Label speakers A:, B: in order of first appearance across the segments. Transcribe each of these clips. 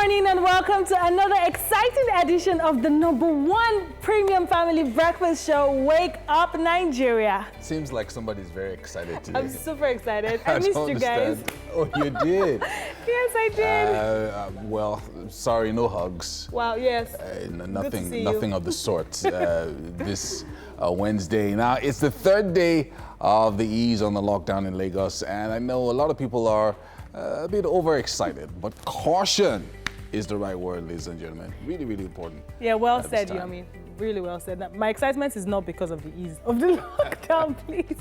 A: morning and welcome to another exciting edition of the #1 premium family breakfast show, Wake Up Nigeria.
B: Seems like somebody's very excited today.
A: I'm super excited. I missed you guys.
B: Oh, you did?
A: Yes, I did.
B: Well, sorry, no hugs.
A: Wow, yes.
B: Nothing of the sort this Wednesday. Now, it's the third day of the ease on the lockdown in Lagos, and I know a lot of people are a bit overexcited, but caution is the right word, ladies and gentlemen. Really, really important.
A: Yeah, well said, Yomi. Really well said. Now, my excitement is not because of the ease of the lockdown, please.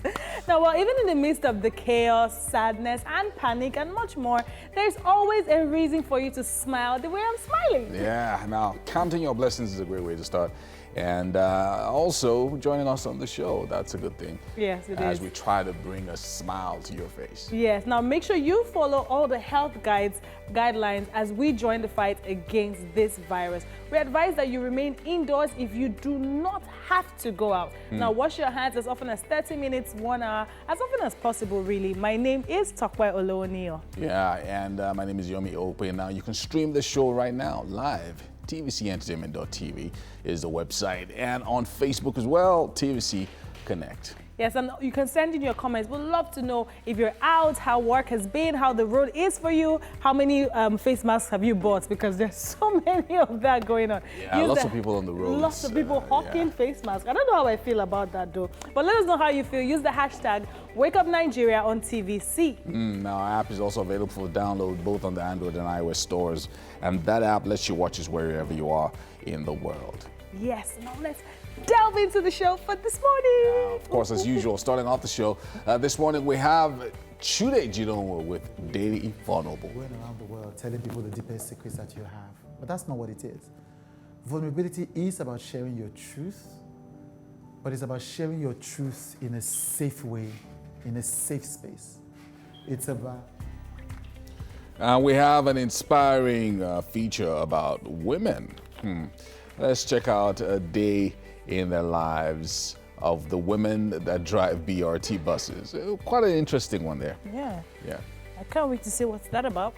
A: Now, well, even in the midst of the chaos, sadness, and panic, and much more, there's always a reason for you to smile the way I'm smiling.
B: Yeah, now, counting your blessings is a great way to start. And also joining us on the show, that's a good thing.
A: Yes, it is.
B: As we try to bring a smile to your face.
A: Yes, now make sure you follow all the health guidelines as we join the fight against this virus. We advise that you remain indoors if you do not have to go out. Now wash your hands as often as 30 minutes, 1 hour, as often as possible, really. My name is Tokwe Oloonio.
B: Yeah, and my name is Yomi Ope. Now you can stream the show right now, live. TVCentertainment.tv is the website, and on Facebook as well, TVC Connect.
A: Yes, and you can send in your comments. We'd love to know if you're out, how work has been, how the road is for you, how many face masks have you bought, because there's so many of that going on.
B: Yeah, lots of people on the road.
A: Lots of people hawking face masks. I don't know how I feel about that though, but let us know how you feel. Use the hashtag WakeUpNigeria on TVC.
B: Now, our app is also available for download both on the Android and iOS stores, and that app lets you watch us wherever you are in the world.
A: Yes, now let's delve into the show for this morning.
B: Of course, as usual, starting off the show, this morning we have Chude Jidonwo with Daily Vulnerable.
C: Going around the world telling people the deepest secrets that you have, but that's not what it is. Vulnerability is about sharing your truth, but it's about sharing your truth in a safe way, in a safe space. It's about...
B: We have an inspiring feature about women. Let's check out a day in the lives of the women that drive BRT buses. Quite an interesting one there.
A: Yeah.
B: Yeah.
A: I can't wait to see what's that about.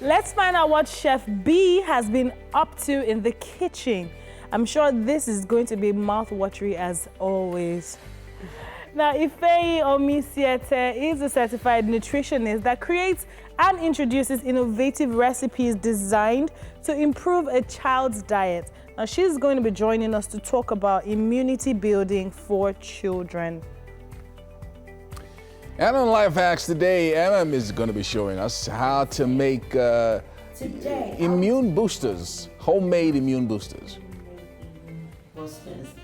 A: Let's find out what Chef B has been up to in the kitchen. I'm sure this is going to be mouth-watery as always. Now, Ifeyi Omisiete is a certified nutritionist that creates and introduces innovative recipes designed to improve a child's diet. Now, she's going to be joining us to talk about immunity building for children.
B: And on Life Hacks today, MM is going to be showing us how to make immune boosters, homemade immune boosters.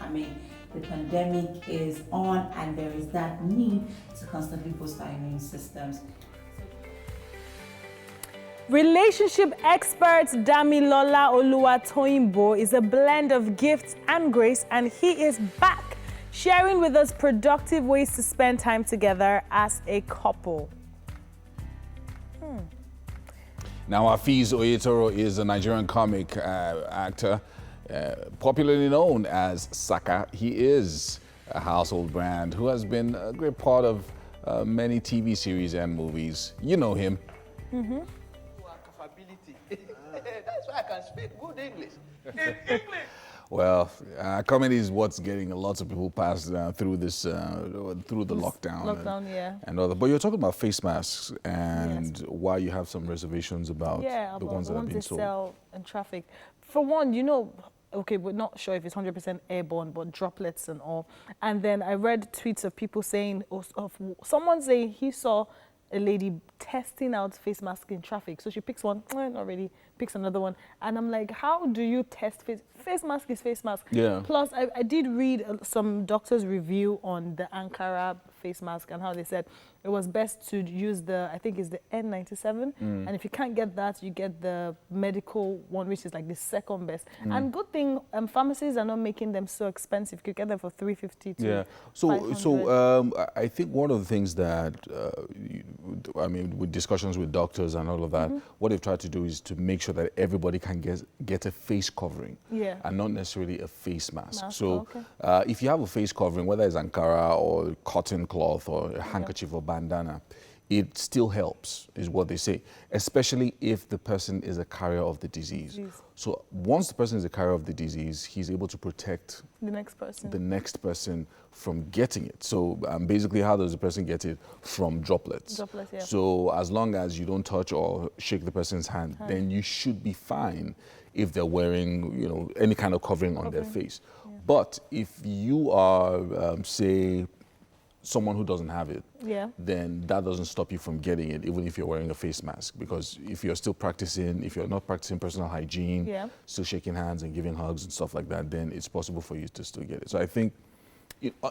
D: I mean, the pandemic is on and there is that need to constantly boost our immune systems.
A: Relationship expert Damilola Oluwatoyinbo is a blend of gifts and grace, and he is back sharing with us productive ways to spend time together as a couple.
B: Now, Hafiz Oyetoro is a Nigerian comic actor, popularly known as Saka. He is a household brand who has been a great part of many TV series and movies. You know him.
E: That's why I can speak good English. In English.
B: Well, comedy is what's getting lots of people past through this, through the lockdown. And all that. But you're talking about face masks and why you have some reservations about the ones that are being sold.
A: Sell in traffic. For one, you know, okay, we're not sure if it's 100% airborne, but droplets and all. And then I read tweets of people saying, of someone saying he saw a lady testing out face masks in traffic. So she picks one, not really, picks another one. And I'm like, how do you test face mask is face mask.
B: Yeah.
A: Plus, I did read some doctors' review on the Ankara face mask and how they said it was best to use the, I think it's the N97. And if you can't get that, you get the medical one, which is like the second best. And good thing, pharmacies are not making them so expensive. You could get them for $350 to
B: Yeah.
A: $500.
B: So I think one of the things that with discussions with doctors and all of that, what they've tried to do is to make sure that everybody can get a face covering, and not necessarily a face mask. So if you have a face covering, whether it's Ankara or cotton cloth or a handkerchief or bandana, it still helps, is what they say, especially if the person is a carrier of the disease. So once the person is a carrier of the disease, he's able to protect the next person from getting it. So basically, how does the person get it? From droplets. So as long as you don't touch or shake the person's hand, then you should be fine if they're wearing, any kind of covering on their face. But if you are, say, someone who doesn't have it, then that doesn't stop you from getting it, even if you're wearing a face mask. Because if you're still practicing, if you're not practicing personal hygiene, still shaking hands and giving hugs and stuff like that, then it's possible for you to still get it. So I think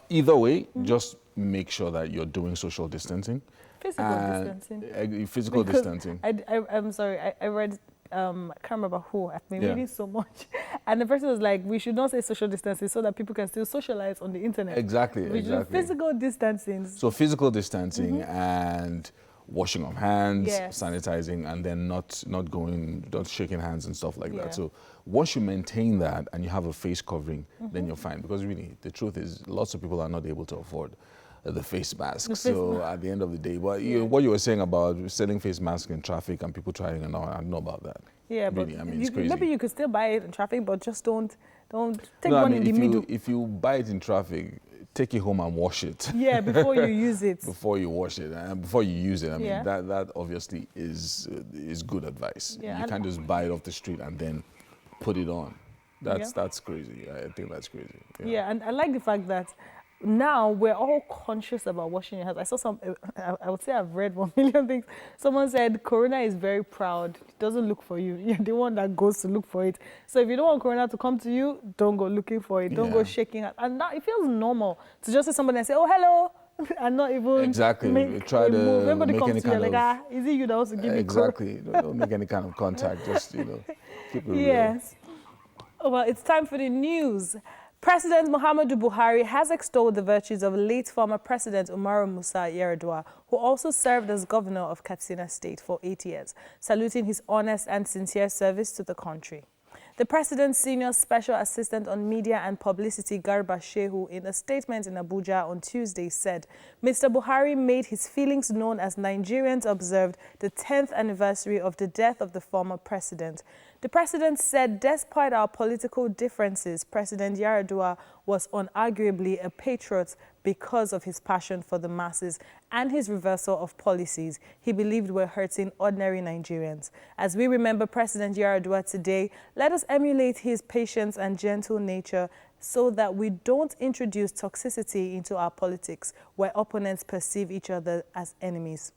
B: either way, just make sure that you're doing social distancing. Physical distancing.
A: I'm sorry, I read, I can't remember who, I've been reading so much. And the person was like, we should not say social distancing so that people can still socialize on the internet.
B: Exactly.
A: Physical distancing.
B: So physical distancing and washing of hands, sanitizing, and then not shaking hands and stuff like that. So once you maintain that and you have a face covering, then you're fine. Because really, the truth is, lots of people are not able to afford the face mask. So at the end of the day, what you were saying about selling face masks in traffic and people trying and all, I don't know about that.
A: Yeah,
B: really,
A: but
B: it's crazy.
A: Maybe you could still buy it in traffic, but just don't take one in the middle.
B: If you buy it in traffic, take it home and wash it.
A: Yeah, before you use it.
B: Before you wash it and before you use it. I mean, that obviously is good advice. You can't just buy it off the street and then put it on. That's crazy. I think that's crazy.
A: Yeah, and I like the fact that now we're all conscious about washing your hands. I saw I would say I've read 1 million things. Someone said Corona is very proud. It doesn't look for you. You're the one that goes to look for it. So if you don't want Corona to come to you, don't go looking for it. Don't go shaking it. And now it feels normal to just see somebody and say, oh, hello. And not even
B: try to
A: move. Everybody
B: make
A: comes
B: any
A: to you
B: kind
A: like, is it you that wants to give me Corona?
B: Don't make any kind of contact. Just, keep it real.
A: Yes. Oh, well, it's time for the news. President Muhammadu Buhari has extolled the virtues of late former President Umaru Musa Yar'Adua, who also served as governor of Katsina State for 8 years, saluting his honest and sincere service to the country. The president's senior special assistant on media and publicity, Garba Shehu, in a statement in Abuja on Tuesday said, Mr. Buhari made his feelings known as Nigerians observed the 10th anniversary of the death of the former president. The president said, despite our political differences, President Yar'Adua was unarguably a patriot because of his passion for the masses and his reversal of policies he believed were hurting ordinary Nigerians. As we remember President Yar'Adua today, let us emulate his patience and gentle nature so that we don't introduce toxicity into our politics where opponents perceive each other as enemies.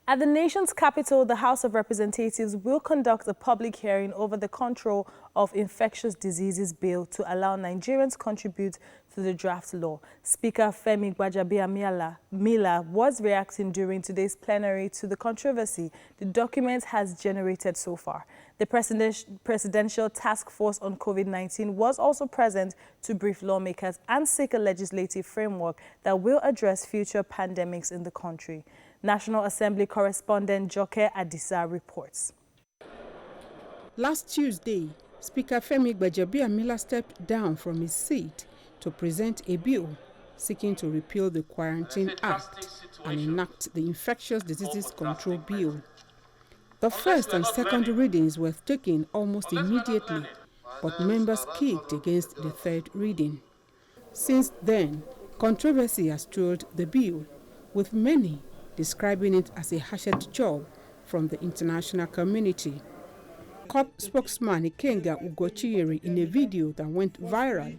A: At the nation's capital, the House of Representatives will conduct a public hearing over the Control of Infectious Diseases Bill to allow Nigerians contribute to the draft law. Speaker Femi Gbajabiamila was reacting during today's plenary to the controversy the document has generated so far. The Presidential Task Force on COVID-19 was also present to brief lawmakers and seek a legislative framework that will address future pandemics in the country. National Assembly correspondent Joke Adisa reports.
F: Last Tuesday, Speaker Femi Gbajabiamila stepped down from his seat to present a bill seeking to repeal the Quarantine Act and enact the Infectious Diseases Control Bill. The first and second readings were taken almost immediately, but members kicked against the third reading. Since then, controversy has trailed the bill, with many describing it as a hashed job from the international community. COP spokesman Ikenga Ugochiyeri, in a video that went viral,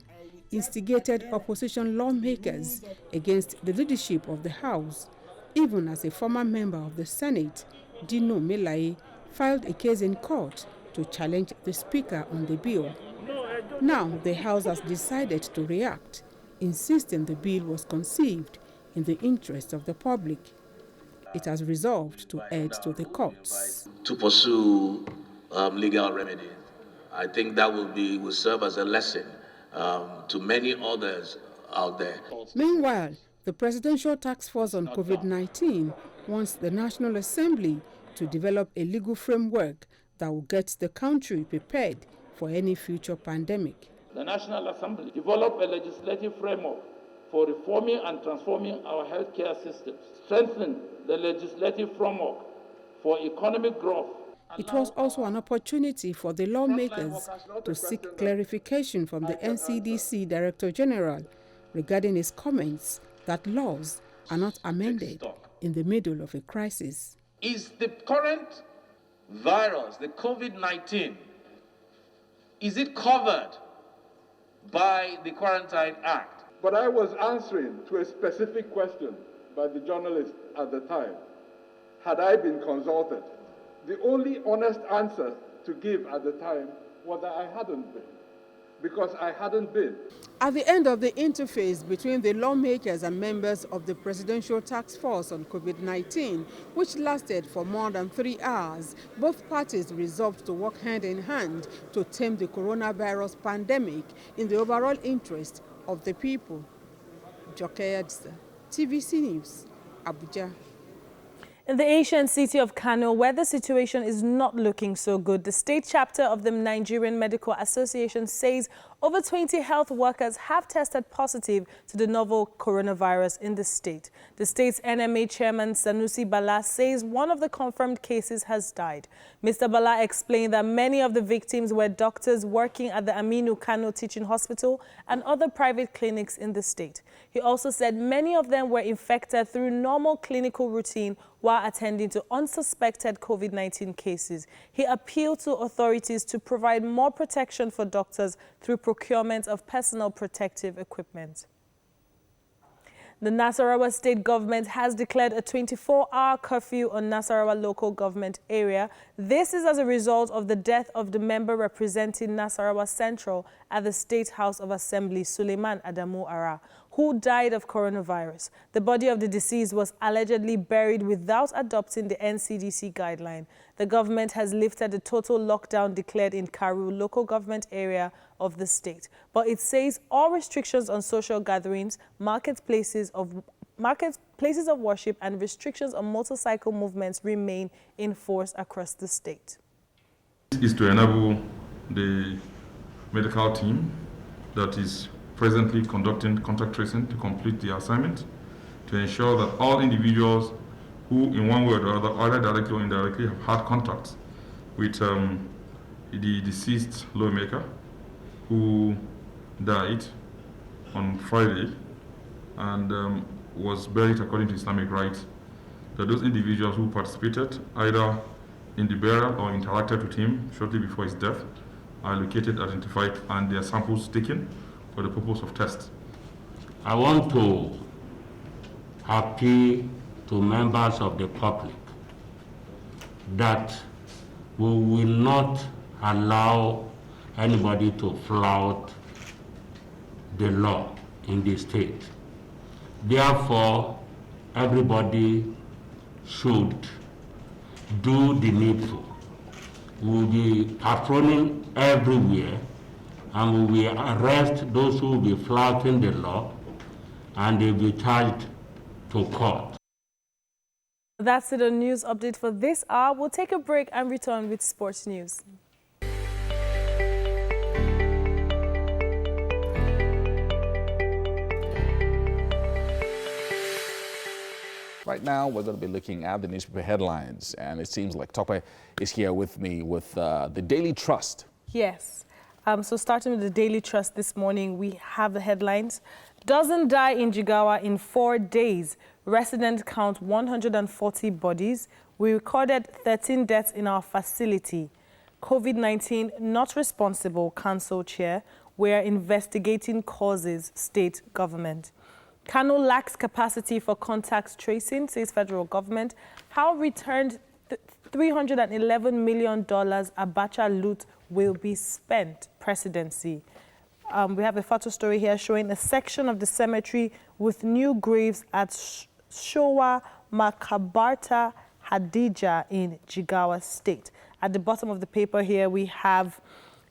F: instigated opposition lawmakers against the leadership of the House, even as a former member of the Senate, Dino Melaye, filed a case in court to challenge the Speaker on the bill. Now the House has decided to react, insisting the bill was conceived in the interest of the public. It has resolved to head to the courts.
E: To pursue legal remedy. I think that will serve as a lesson to many others out there.
F: Meanwhile, the Presidential Task Force on COVID-19 wants the National Assembly to develop a legal framework that will get the country prepared for any future pandemic.
G: The National Assembly develop a legislative framework for reforming and transforming our healthcare systems, strengthen the legislative framework for economic growth.
F: It was also an opportunity for the lawmakers to seek clarification from the NCDC Director General regarding his comments that laws are not amended in the middle of a crisis.
E: Is the current virus, the COVID-19, is it covered by the Quarantine Act?
H: But I was answering to a specific question by the journalist at the time. Had I been consulted? The only honest answer to give at the time was that I hadn't been, because I hadn't been.
F: At the end of the interface between the lawmakers and members of the Presidential Task Force on COVID-19, which lasted for more than 3 hours, both parties resolved to work hand in hand to tame the coronavirus pandemic in the overall interest of the people. Joke Yadza, TVC News, Abuja.
A: In the ancient city of Kano, where the situation is not looking so good, the state chapter of the Nigerian Medical Association says over 20 health workers have tested positive to the novel coronavirus in the state. The state's NMA chairman, Sanusi Bala, says one of the confirmed cases has died. Mr. Bala explained that many of the victims were doctors working at the Aminu Kano Teaching Hospital and other private clinics in the state. He also said many of them were infected through normal clinical routine while attending to unsuspected COVID-19 cases. He appealed to authorities to provide more protection for doctors through procurement of personal protective equipment. The Nasarawa state government has declared a 24-hour curfew on Nasarawa local government area. This is as a result of the death of the member representing Nasarawa Central at the State House of Assembly, Suleiman Adamu Ara, who died of coronavirus. The body of the deceased was allegedly buried without adopting the NCDC guideline. The government has lifted the total lockdown declared in Karu local government area of the state, but it says all restrictions on social gatherings, places of worship, and restrictions on motorcycle movements remain in force across the state.
I: This is to enable the medical team that is presently conducting contact tracing to complete the assignment, to ensure that all individuals who in one way or the other, either directly or indirectly, have had contact with the deceased lawmaker who died on Friday and was buried according to Islamic rites, that those individuals who participated either in the burial or interacted with him shortly before his death are located, identified, and their samples taken for the purpose of test.
J: I want to appeal to members of the public that we will not allow anybody to flout the law in the state. Therefore, everybody should do the needful. We will be patrolling everywhere, and we will arrest those who will be flouting the law, and they will be charged to court.
A: That's it on news update for this hour. We'll take a break and return with sports news.
B: Right now, we're going to be looking at the newspaper headlines, and it seems like Tope is here with me with the Daily Trust.
A: Yes. So starting with the Daily Trust this morning, we have the headlines. Dozen die in Jigawa in 4 days. Residents count 140 bodies. We recorded 13 deaths in our facility. COVID-19 not responsible, council chair. We are investigating causes, state government. Kano lacks capacity for contact tracing, says federal government. How returned $311 million Abacha loot will be spent, presidency. We have a photo story here showing a section of the cemetery with new graves at Showa Makabarta Hadija in Jigawa State. At the bottom of the paper here, we have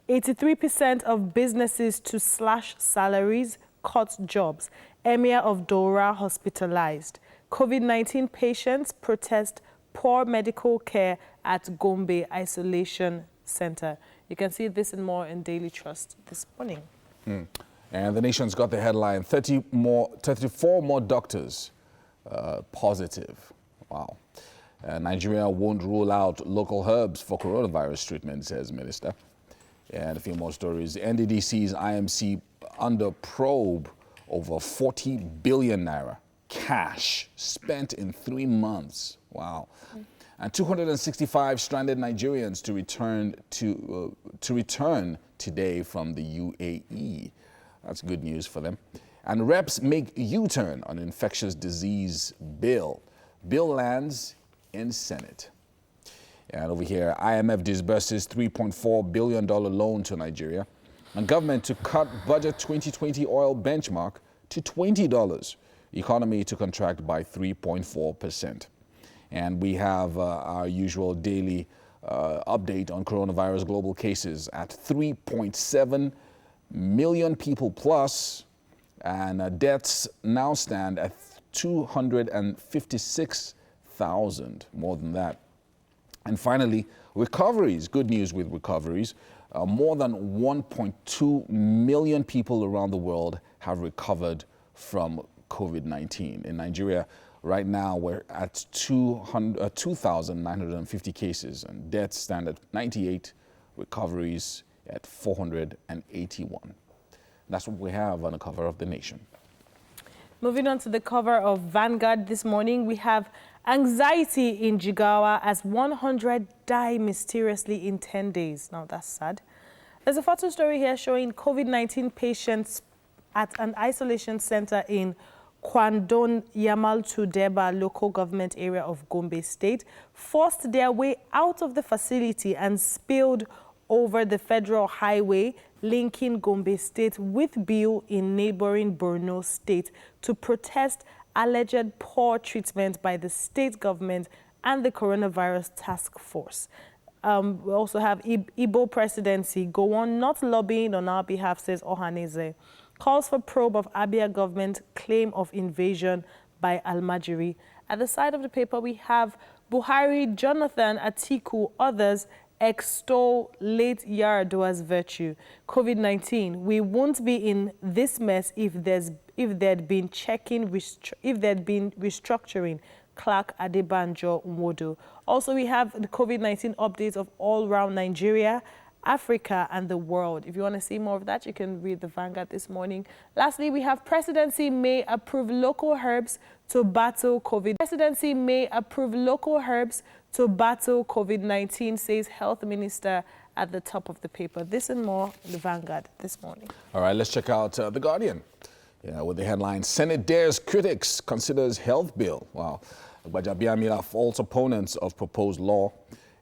A: 83% of businesses to slash salaries, cut jobs. Emir of Dora hospitalized. COVID-19 patients protest poor medical care at Gombe Isolation Center. You can see this and more in Daily Trust this morning.
B: And the Nation's got the headline, 34 more doctors positive. Wow. Nigeria won't rule out local herbs for coronavirus treatment, says Minister. And a few more stories. NDDC's IMC under probe over 40 billion naira cash spent in 3 months. Wow. And 265 stranded Nigerians to return today from the UAE. That's good news for them. And reps make U-turn on infectious disease bill. Bill lands in Senate. And over here, IMF disburses $3.4 billion loan to Nigeria. And government to cut budget 2020 oil benchmark to $20. Economy to contract by 3.4%. And we have our usual daily update on coronavirus global cases at 3.7 million people plus, and deaths now stand at 256,000, more than that. And finally, recoveries, good news with recoveries. More than 1.2 million people around the world have recovered from COVID-19. In Nigeria, right now, we're at 2,950 cases, and deaths stand at 98, recoveries at 481. That's what we have on the cover of The Nation.
A: Moving on to the cover of Vanguard this morning, we have anxiety in Jigawa as 100 die mysteriously in 10 days. Now, that's sad. There's a photo story here showing COVID-19 patients at an isolation center in Kwandon Yamal-Tudeba local government area of Gombe State forced their way out of the facility and spilled over the federal highway linking Gombe State with Biu in neighboring Borno State to protest alleged poor treatment by the state government and the coronavirus task force. We also have Igbo presidency go on not lobbying on our behalf, says Ohaneze. Calls for probe of Abia government claim of invasion by Almajiri. At the side of the paper, we have Buhari, Jonathan, Atiku, others extol late Yar'Adua's virtue. COVID-19, we won't be in this mess if there'd been restructuring. Clark Adebanjo Nwodo. Also, we have the COVID-19 updates of all around Nigeria, Africa, and the world. If you want to see more of that, you can read the Vanguard this morning. Lastly, we have Presidency may approve local herbs to battle COVID. Presidency may approve local herbs to battle COVID-19, says Health Minister at the top of the paper. This and more in the Vanguard this morning.
B: All right, let's check out The Guardian. With the headline, Senate dares critics, considers health bill. Wow. Gbajabiamila faults opponents of proposed law.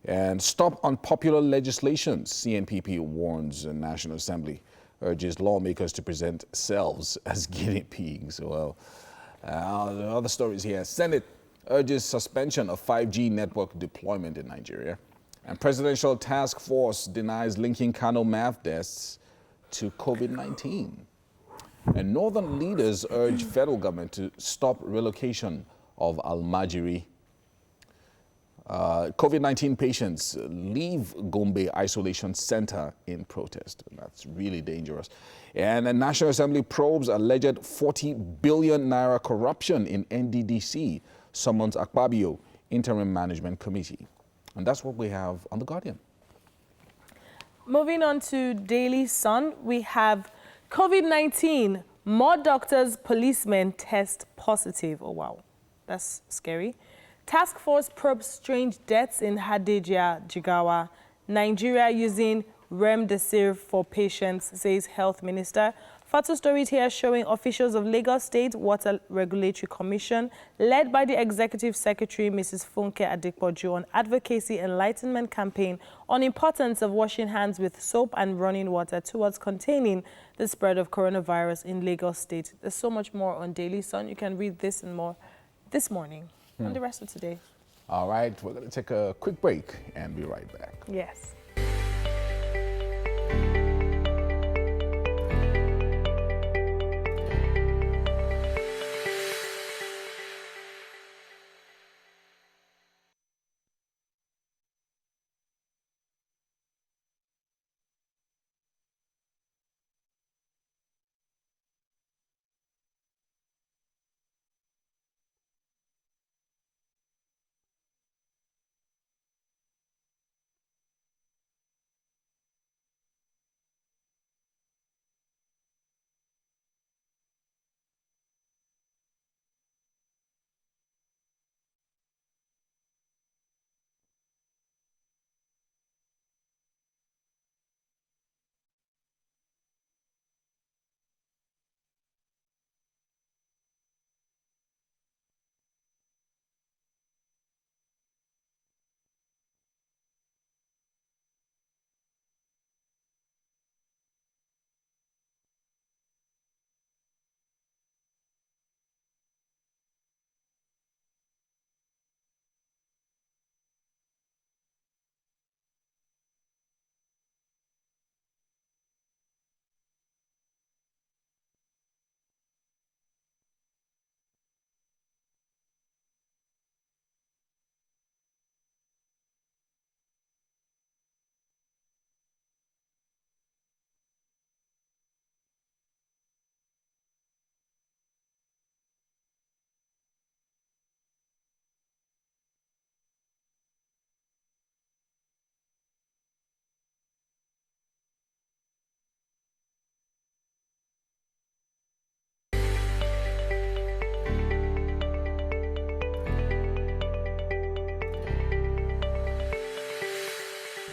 B: And stop unpopular legislation. CNPP warns the National Assembly, urges lawmakers to present selves as guinea pigs. Well, other stories here. Senate urges suspension of 5G network deployment in Nigeria. And Presidential Task Force denies linking Kano math tests to COVID-19. And northern leaders urge federal government to stop relocation of Almajiri. COVID-19 patients leave Gombe Isolation Center in protest. That's really dangerous. And the National Assembly probes alleged 40 billion naira corruption in NDDC, summons Akpabio Interim Management Committee. And that's what we have on The Guardian.
A: Moving on to Daily Sun, we have COVID-19, more doctors, policemen test positive. Oh, wow. That's scary. Task force probes strange deaths in Hadejia, Jigawa. Nigeria using remdesivir for patients, says Health Minister. Photo stories here showing officials of Lagos State Water Regulatory Commission, led by the Executive Secretary, Mrs. Funke Adepoju, on advocacy enlightenment campaign on importance of washing hands with soap and running water towards containing the spread of coronavirus in Lagos State. There's so much more on Daily Sun. You can read this and more this morning and the rest of today.
B: All right, we're going to take a quick break and be right back.
A: Yes.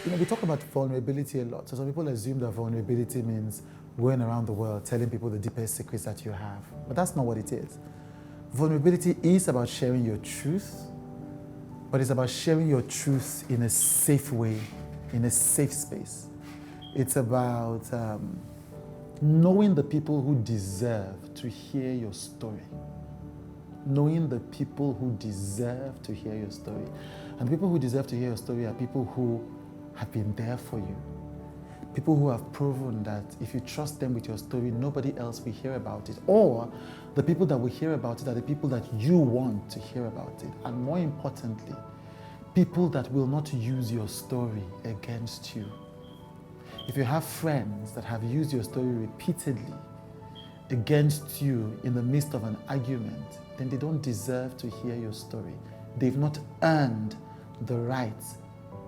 C: You know, we talk about vulnerability a lot. So some people assume that vulnerability means going around the world telling people the deepest secrets that you have. But that's not what it is. Vulnerability is about sharing your truth, but it's about sharing your truth in a safe way, in a safe space. It's about knowing the people who deserve to hear your story. Knowing the people who deserve to hear your story. And the people who deserve to hear your story are people who have been there for you. People who have proven that if you trust them with your story, nobody else will hear about it. Or the people that will hear about it are the people that you want to hear about it. And more importantly, people that will not use your story against you. If you have friends that have used your story repeatedly against you in the midst of an argument, then they don't deserve to hear your story. They've not earned the right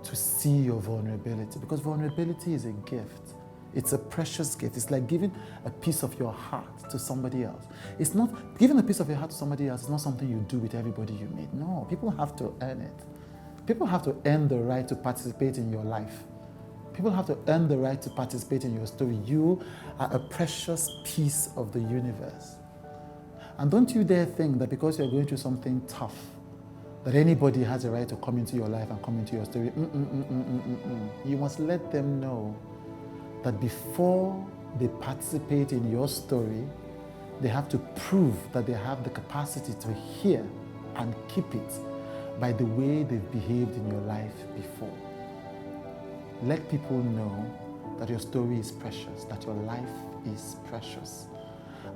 C: to see your vulnerability, because vulnerability is a gift. It's a precious gift. It's like giving a piece of your heart to somebody else. It's not, giving a piece of your heart to somebody else is not something you do with everybody you meet. No, people have to earn it. People have to earn the right to participate in your life. People have to earn the right to participate in your story. You are a precious piece of the universe. And don't you dare think that because you're going through something tough, that anybody has a right to come into your life and come into your story. You must let them know that before they participate in your story, they have to prove that they have the capacity to hear and keep it by the way they've behaved in your life before. Let people know that your story is precious, that your life is precious,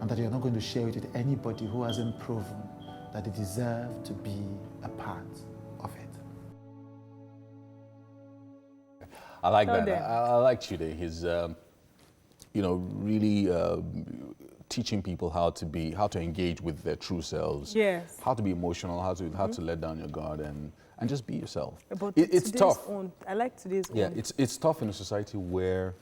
C: and that you're not going to share it with anybody who hasn't proven that they deserve to be a part of it.
B: I like that. I like Chide. He's, really teaching people how to engage with their true selves.
A: Yes.
B: How to be emotional, how to let down your guard and just be yourself.
A: But
B: It's tough.
A: I like today's
B: Yeah,
A: own.
B: it's tough in a society where,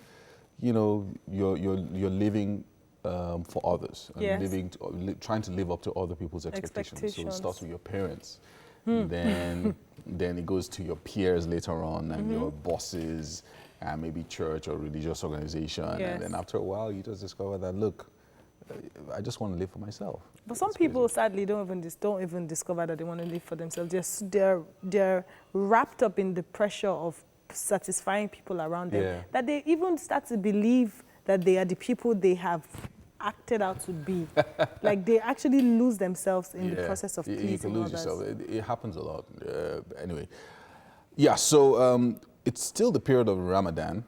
B: you're living for others and
A: Yes.
B: trying to live up to other people's expectations. So it starts with your parents, then it goes to your peers later on, and your bosses, and maybe church or religious organization,
A: Yes.
B: and then after a while you just discover that, look, I just want to live for myself.
A: But some people sadly don't even discover that they want to live for themselves. They're wrapped up in the pressure of satisfying people around them, that they even start to believe that they are the people they have acted out to be. Like they actually lose themselves in the process of pleasing
B: You can lose
A: others.
B: yourself. It happens a lot. Anyway, yeah. So it's still the period of Ramadan,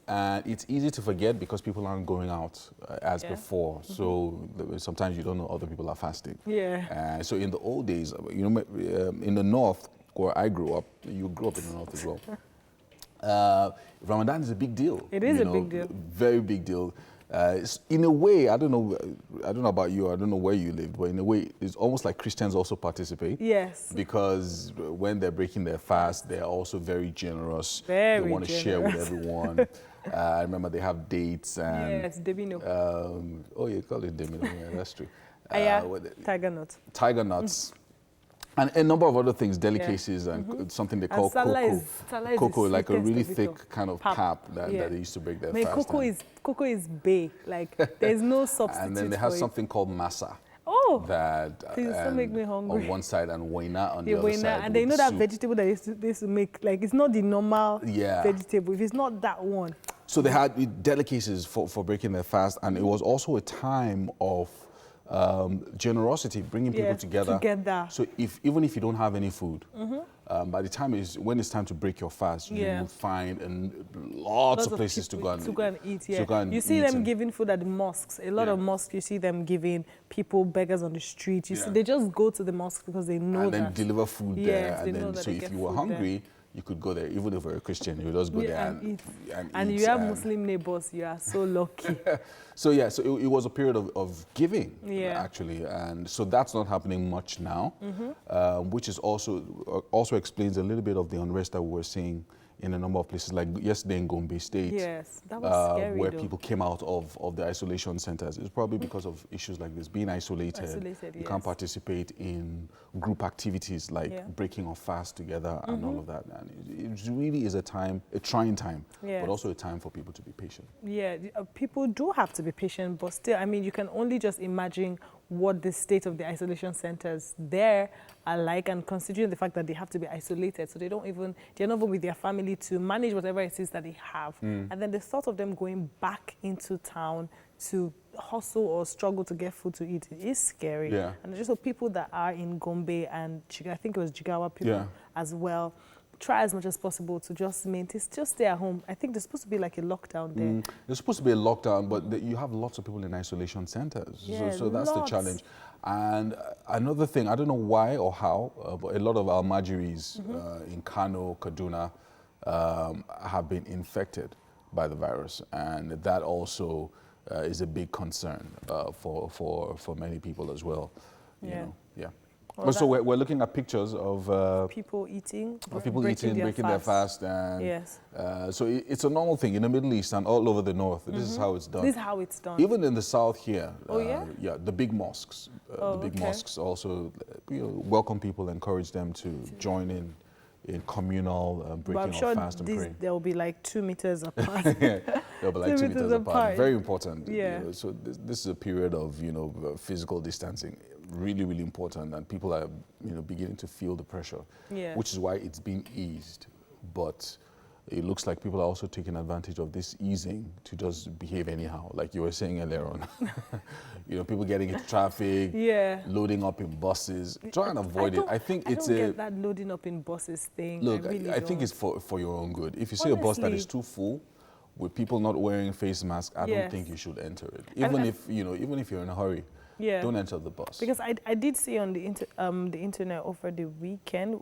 B: and it's easy to forget because people aren't going out as before. So sometimes you don't know other people are fasting.
A: Yeah.
B: So in the old days, in the north where I grew up, you grew up in the north as well. Ramadan is a big deal.
A: It is a big deal.
B: Very big deal. In a way, I don't know about you, I don't know where you lived, but in a way, it's almost like Christians also participate.
A: Yes.
B: Because when they're breaking their fast, they're also very generous.
A: Very
B: They want to share with everyone. I remember they have dates and...
A: Yes, Debino.
B: You call it Debino, yeah, that's true.
A: Tiger nuts.
B: Tiger nuts. And a number of other things, delicacies, and something they call cocoa. Cocoa, like a really thick kind of pap that they used to break their fast.
A: Cocoa is bay. Like, there's no substitute.
B: And then they have something called masa.
A: Oh,
B: that
A: please don't make me hungry.
B: On one side and waina on the other side.
A: And they know that vegetable that they used to make, like, it's not the normal vegetable. If it's not that one.
B: So they had delicacies for breaking their fast, and it was also a time of generosity, bringing people together. So even if you don't have any food, by the time when it's time to break your fast, you will find lots of places to go and eat.
A: You see them giving food at the mosques. A lot of mosques, you see them giving people beggars on the street. You see, they just go to the mosque because they know
B: and then deliver food there.
A: And
B: then so if you were hungry, you could go there. Even if you're a Christian, you just go there and eat.
A: And you have Muslim neighbors, you are so lucky.
B: So it was a period of giving, actually. And so that's not happening much now, which is also explains a little bit of the unrest that we were seeing in a number of places, like yesterday in Gombe State.
A: Yes, that was scary,
B: where
A: though.
B: people came out of the isolation centers. It's probably because of issues like this, being isolated. You can't participate in group activities like breaking or fast together and all of that. And it really is a trying time, but also a time for people to be patient.
A: Yeah, people do have to be patient, but still, I mean, you can only just imagine what the state of the isolation centers there are like, and considering the fact that they have to be isolated, so they're not even with their family to manage whatever it is that they have. And then the thought of them going back into town to hustle or struggle to get food to eat is scary.
B: Yeah.
A: And just so people that are in Gombe and I think it was Jigawa people as well, try as much as possible to just stay at home. I think there's supposed to be like a lockdown there.
B: There's supposed to be a lockdown, but you have lots of people in isolation centers.
A: Yeah,
B: so that's the challenge. And another thing, I don't know why or how, but a lot of Almajiris in Kano, Kaduna, have been infected by the virus. And that also is a big concern for many people as well. You know? Yeah. Also, we're looking at pictures of
A: people eating,
B: breaking their fast, and so it's a normal thing in the Middle East and all over the north. This is how it's done.
A: This is how it's done.
B: Even in the south here,
A: yeah,
B: the big mosques, mosques also welcome people, encourage them to join in communal breaking of fast and praying.
A: There will be like 2 meters apart.
B: They'll be like 2 meters apart. Very important.
A: Yeah.
B: So this is a period of physical distancing. Really, really important, and people are beginning to feel the pressure, which is why it's being eased. But it looks like people are also taking advantage of this easing to just behave anyhow, like you were saying earlier on. People getting into traffic, loading up in buses, try and avoid it. I don't
A: get that loading up in buses thing.
B: Look, I think it's for your own good. If you see a bus that is too full with people not wearing face masks, I don't think you should enter it, even if you're in a hurry.
A: Yeah.
B: Don't enter the bus.
A: Because I did see on the internet over the weekend,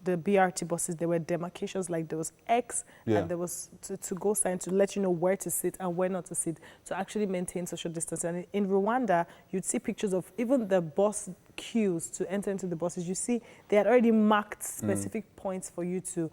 A: the BRT buses, there were demarcations, like there was X and there was to-go sign to let you know where to sit and where not to sit to actually maintain social distance. And in Rwanda, you'd see pictures of even the bus queues to enter into the buses. You see, they had already marked specific points for you to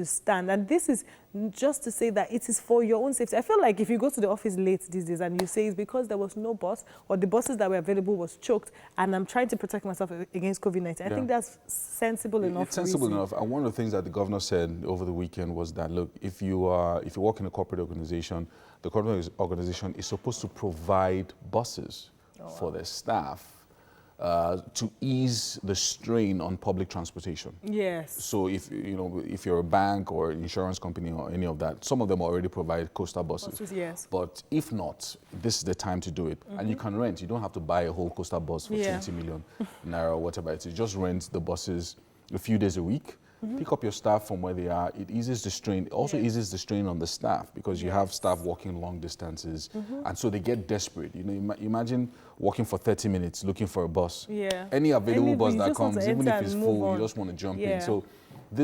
A: stand. And this is just to say that it is for your own safety. I feel like if you go to the office late these days and you say it's because there was no bus or the buses that were available was choked and I'm trying to protect myself against COVID-19, I think that's sensible enough.
B: It's sensible enough. And one of the things that the governor said over the weekend was that, look, if you work in a corporate organization, the corporate organization is supposed to provide buses for their staff to ease the strain on public transportation.
A: Yes.
B: So if you're a bank or insurance company or any of that, some of them already provide coaster buses.
A: Yes.
B: But if not, this is the time to do it. And you can rent. You don't have to buy a whole coaster bus for 20 million naira or whatever it is. Just rent the buses a few days a week. Pick up your staff from where they are. It eases the strain. It also eases the strain on the staff because you have staff walking long distances, and so they get desperate. Imagine walking for 30 minutes looking for a bus.
A: Yeah.
B: Any available bus that comes, even if it's full, you just want to jump in. So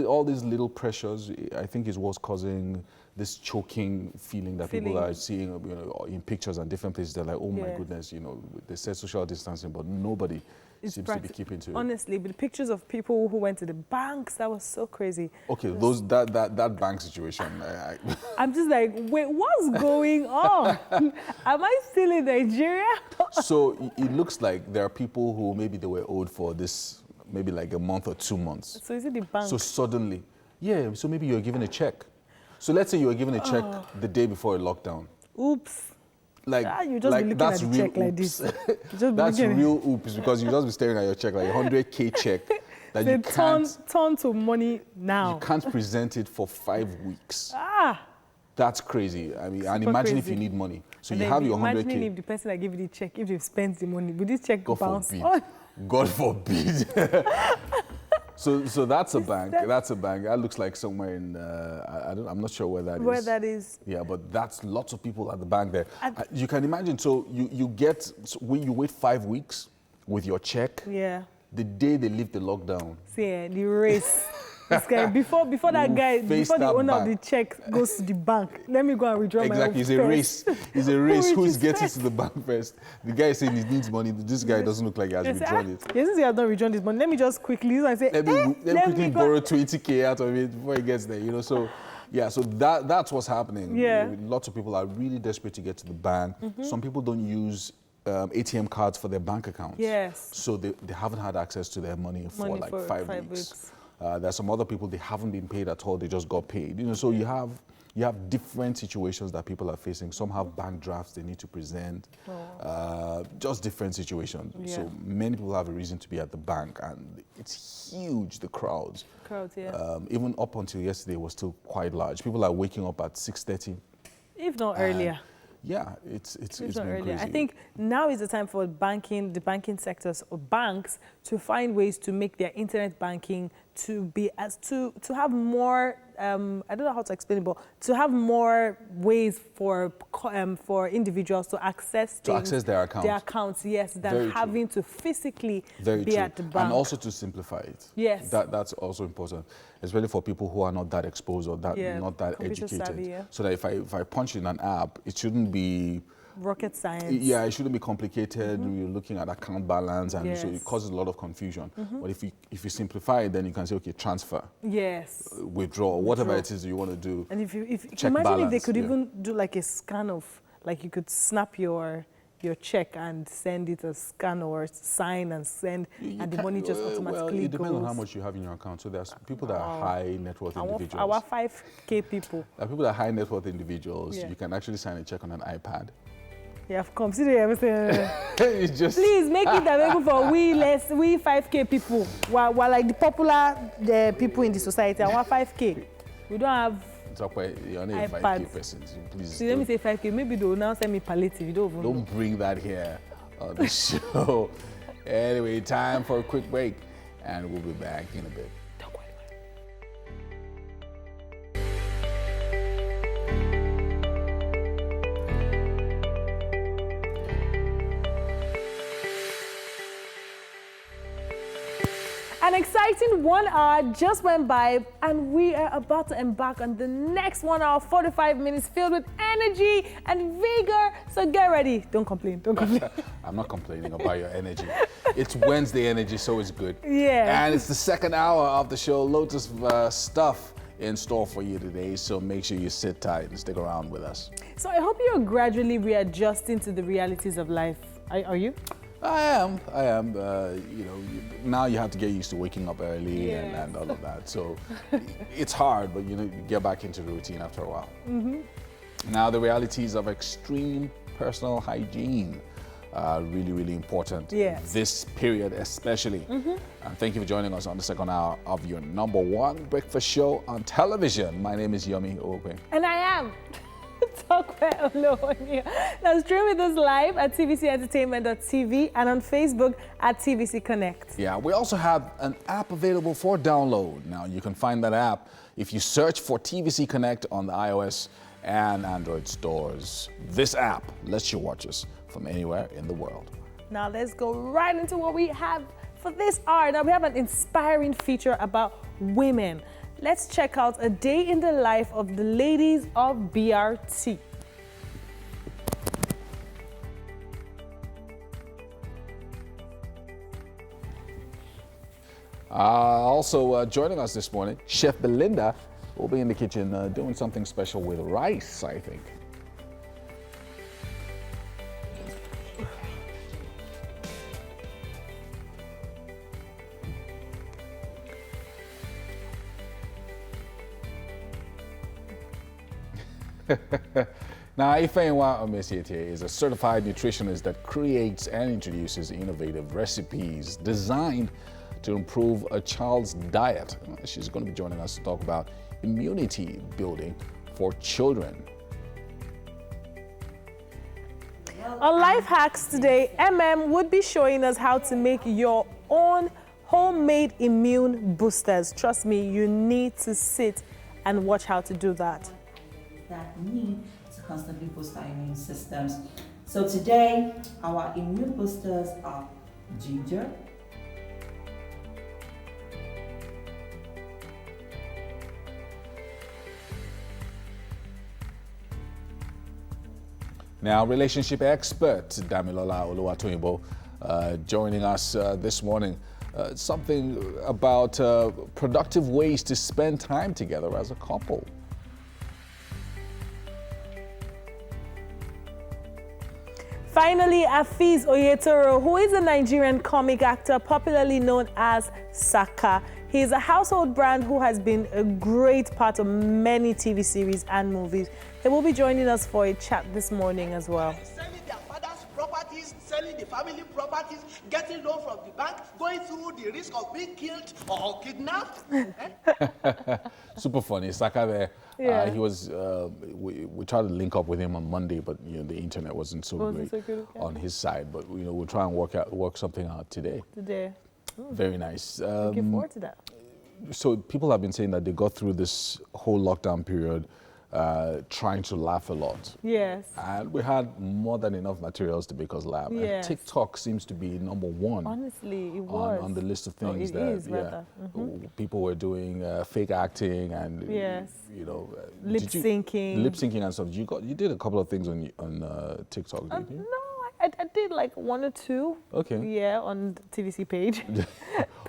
B: all these little pressures, I think, is what's causing this choking feeling that people are seeing in pictures and different places. They're like, oh my goodness, they said social distancing, but nobody seems to be keeping to it.
A: Honestly, but the pictures of people who went to the banks, that was so crazy.
B: Okay, that bank situation.
A: I'm just like, wait, what's going on? Am I still in Nigeria?
B: So it looks like there are people who maybe they were owed for this, maybe like a month or 2 months.
A: So is it the bank?
B: So suddenly, so maybe you're given a check. So let's say you were given a check the day before a lockdown.
A: Oops.
B: You
A: just be looking at the check like this.
B: That's real oops, because you just be staring at your check like a 100K check that you can't
A: turn to money now.
B: You can't present it for 5 weeks. That's crazy. I mean, and imagine if you need money. So and you have your 100K.
A: Imagine if the person that gave you the check, if they've spent the money, would this check bounce?
B: God forbid. So that's a bank. That's a bank. That looks like somewhere in I'm not sure where that is.
A: Where that is.
B: Yeah, but that's lots of people at the bank there. You can imagine. So you wait 5 weeks with your check.
A: Yeah.
B: The day they lift the lockdown.
A: See, the race. This guy, before the owner of the check goes to the bank, let me go and withdraw my own.
B: Exactly, it's a race. It's a race. Who's getting to the bank first? The guy is saying he needs money. This guy doesn't look like he has withdrawn it.
A: Yes, he has not withdrawn this money. Let me just quickly say,
B: let me quickly borrow 20K out of it before he gets there. So Yeah, so that's what's happening.
A: Yeah.
B: Lots of people are really desperate to get to the bank. Some people don't use ATM cards for their bank accounts.
A: Yes.
B: So they haven't had access to their money for like 5 weeks. There's some other people, they haven't been paid at all, they just got paid. You know, so you have different situations that people are facing. Some have bank drafts they need to present, just different situations.
A: Yeah.
B: So many people have a reason to be at the bank, and it's huge, the crowds. Even up until yesterday was still quite large. People are waking up at 6:30.
A: If not earlier.
B: Yeah, it's been
A: earlier.
B: crazy.
A: I think now is the time for the banking sectors or banks to find ways to make their internet banking to have more. I don't know how to explain it, but to have more ways for individuals to access
B: their accounts.
A: Yes, than
B: Very
A: having to physically
B: Very
A: be
B: true.
A: at the bank.
B: And also to simplify it.
A: Yes.
B: That's also important, especially for people who are not that exposed or not that
A: computer
B: educated.
A: savvy, yeah.
B: So that if I punch in an app, it shouldn't be
A: rocket science.
B: Yeah, it shouldn't be complicated. You're looking at account balance, and so
A: Yes.
B: it causes a lot of confusion. But if you simplify it, then you can say, okay, transfer,
A: Yes.
B: withdraw, whatever it is you want to do.
A: And if
B: check
A: imagine
B: balance,
A: if they could
B: yeah.
A: even do like a scan of, like you could snap your check and send it a scan or sign and send, and the money just automatically
B: Well, it depends
A: goes.
B: on how much you have in your account. So there's people that are high net worth individuals.
A: Our 5K people.
B: There are people that are high net worth individuals.
A: Yeah.
B: You can actually sign a check on an iPad.
A: Yeah, consider everything.
B: It's just
A: Please make it available for we 5K people. While like the popular people in the society, I want 5K. We don't have.
B: You're only a 5K
A: iPads.
B: person. So please.
A: So let me say 5K. Maybe they will now send me palliative. You don't even know.
B: Don't bring that here on the show. Anyway, time for a quick break, and we'll be back in a bit.
A: An exciting 1 hour just went by, and we are about to embark on the next 1 hour, 45 minutes filled with energy and vigor. So get ready. Don't complain. Don't complain.
B: I'm not complaining about your energy. It's Wednesday energy, so it's good.
A: Yeah.
B: And it's the second hour of the show. Loads of stuff in store for you today, so make sure you sit tight and stick around with us.
A: So I hope you're gradually readjusting to the realities of life. Are you?
B: I am. Now you have to get used to waking up early and all of that. So it's hard, but you get back into the routine after a while. Now the realities of extreme personal hygiene are really, really important.
A: Yes.
B: This period especially. And thank you for joining us on the second hour of your #1 breakfast show on television. My name is Yomi Okwe.
A: And I am. Tokwe Olowonya. Now stream with us live at tvcentertainment.tv and on Facebook at TVC Connect.
B: Yeah, we also have an app available for download. Now you can find that app if you search for TVC Connect on the iOS and Android stores. This app lets you watch us from anywhere in the world.
A: Now let's go right into what we have for this hour. Now we have an inspiring feature about women. Let's check out a day in the life of the ladies of BRT.
B: Also joining us this morning, Chef Belinda will be in the kitchen doing something special with rice, I think. Now, Ifeanyi Omesiete is a certified nutritionist that creates and introduces innovative recipes designed to improve a child's diet. She's going to be joining us to talk about immunity building for children.
A: On Life Hacks today, would be showing us how to make your own homemade immune boosters. Trust me, you need to sit and watch how to do that.
D: That need to constantly boost our immune systems. So today, our immune boosters are ginger,
B: Now, relationship expert Damilola Oluwatoyinbo joining us this morning. Something about productive ways to spend time together as a couple.
A: Finally, Afeez Oyetoro, who is a Nigerian comic actor popularly known as Saka. He is a household brand who has been a great part of many TV series and movies. He will be joining us for a chat this morning as well.
K: Selling their father's properties, selling the family properties, getting loan from the bank, going through the risk of being killed or kidnapped.
B: Super funny. Saka there.
A: Yeah.
B: He was. We tried to link up with him on Monday, but the internet wasn't so great on his side. But we'll try and work something out today. Very nice.
A: Looking forward to that.
B: So people have been saying that they got through this whole lockdown period trying to laugh a lot.
A: Yes.
B: And we had more than enough materials to make us laugh.
A: Yes.
B: And TikTok seems to be number one.
A: Honestly, it was.
B: On the list of things people were doing fake acting and
A: lip syncing.
B: Lip syncing and stuff. You did a couple of things on TikTok, didn't you?
A: No, I did like one or two.
B: Okay.
A: Yeah, on the TVC page.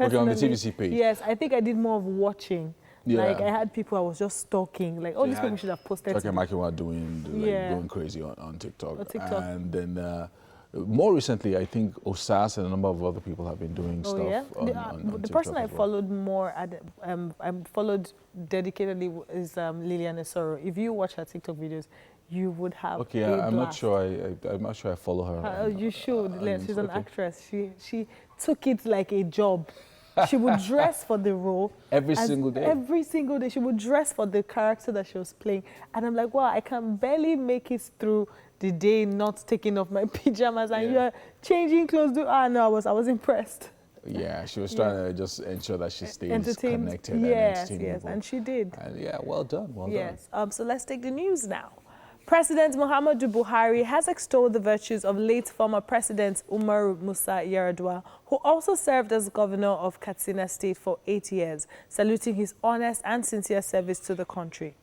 B: Okay, on the TVC page.
A: Yes, I think I did more of watching.
B: Yeah.
A: Like I had people I was just stalking. Like, these people should have posted.
B: Okay, Makiwa going crazy on TikTok.
A: On TikTok.
B: And then more recently, I think Osas and a number of other people have been doing stuff.
A: Yeah?
B: On
A: the person I
B: well.
A: followed more, I followed dedicatedly is Lilian Esoro. If you watch her TikTok videos, you would have.
B: Okay, I'm not sure I follow her.
A: You should. She's an actress. She took it like a job. She would dress for the role.
B: Every single day?
A: Every single day. She would dress for the character that she was playing. And I'm like, wow, I can barely make it through the day not taking off my pajamas. And you're changing clothes. No, I was impressed.
B: Yeah, she was trying to just ensure that she stays connected
A: yes,
B: and
A: entertainable. And she did.
B: And well done, well
A: done. So let's take the news now. President Muhammadu Buhari has extolled the virtues of late former President Umaru Musa Yar'Adua, who also served as governor of Katsina State for 8 years, saluting his honest and sincere service to the country.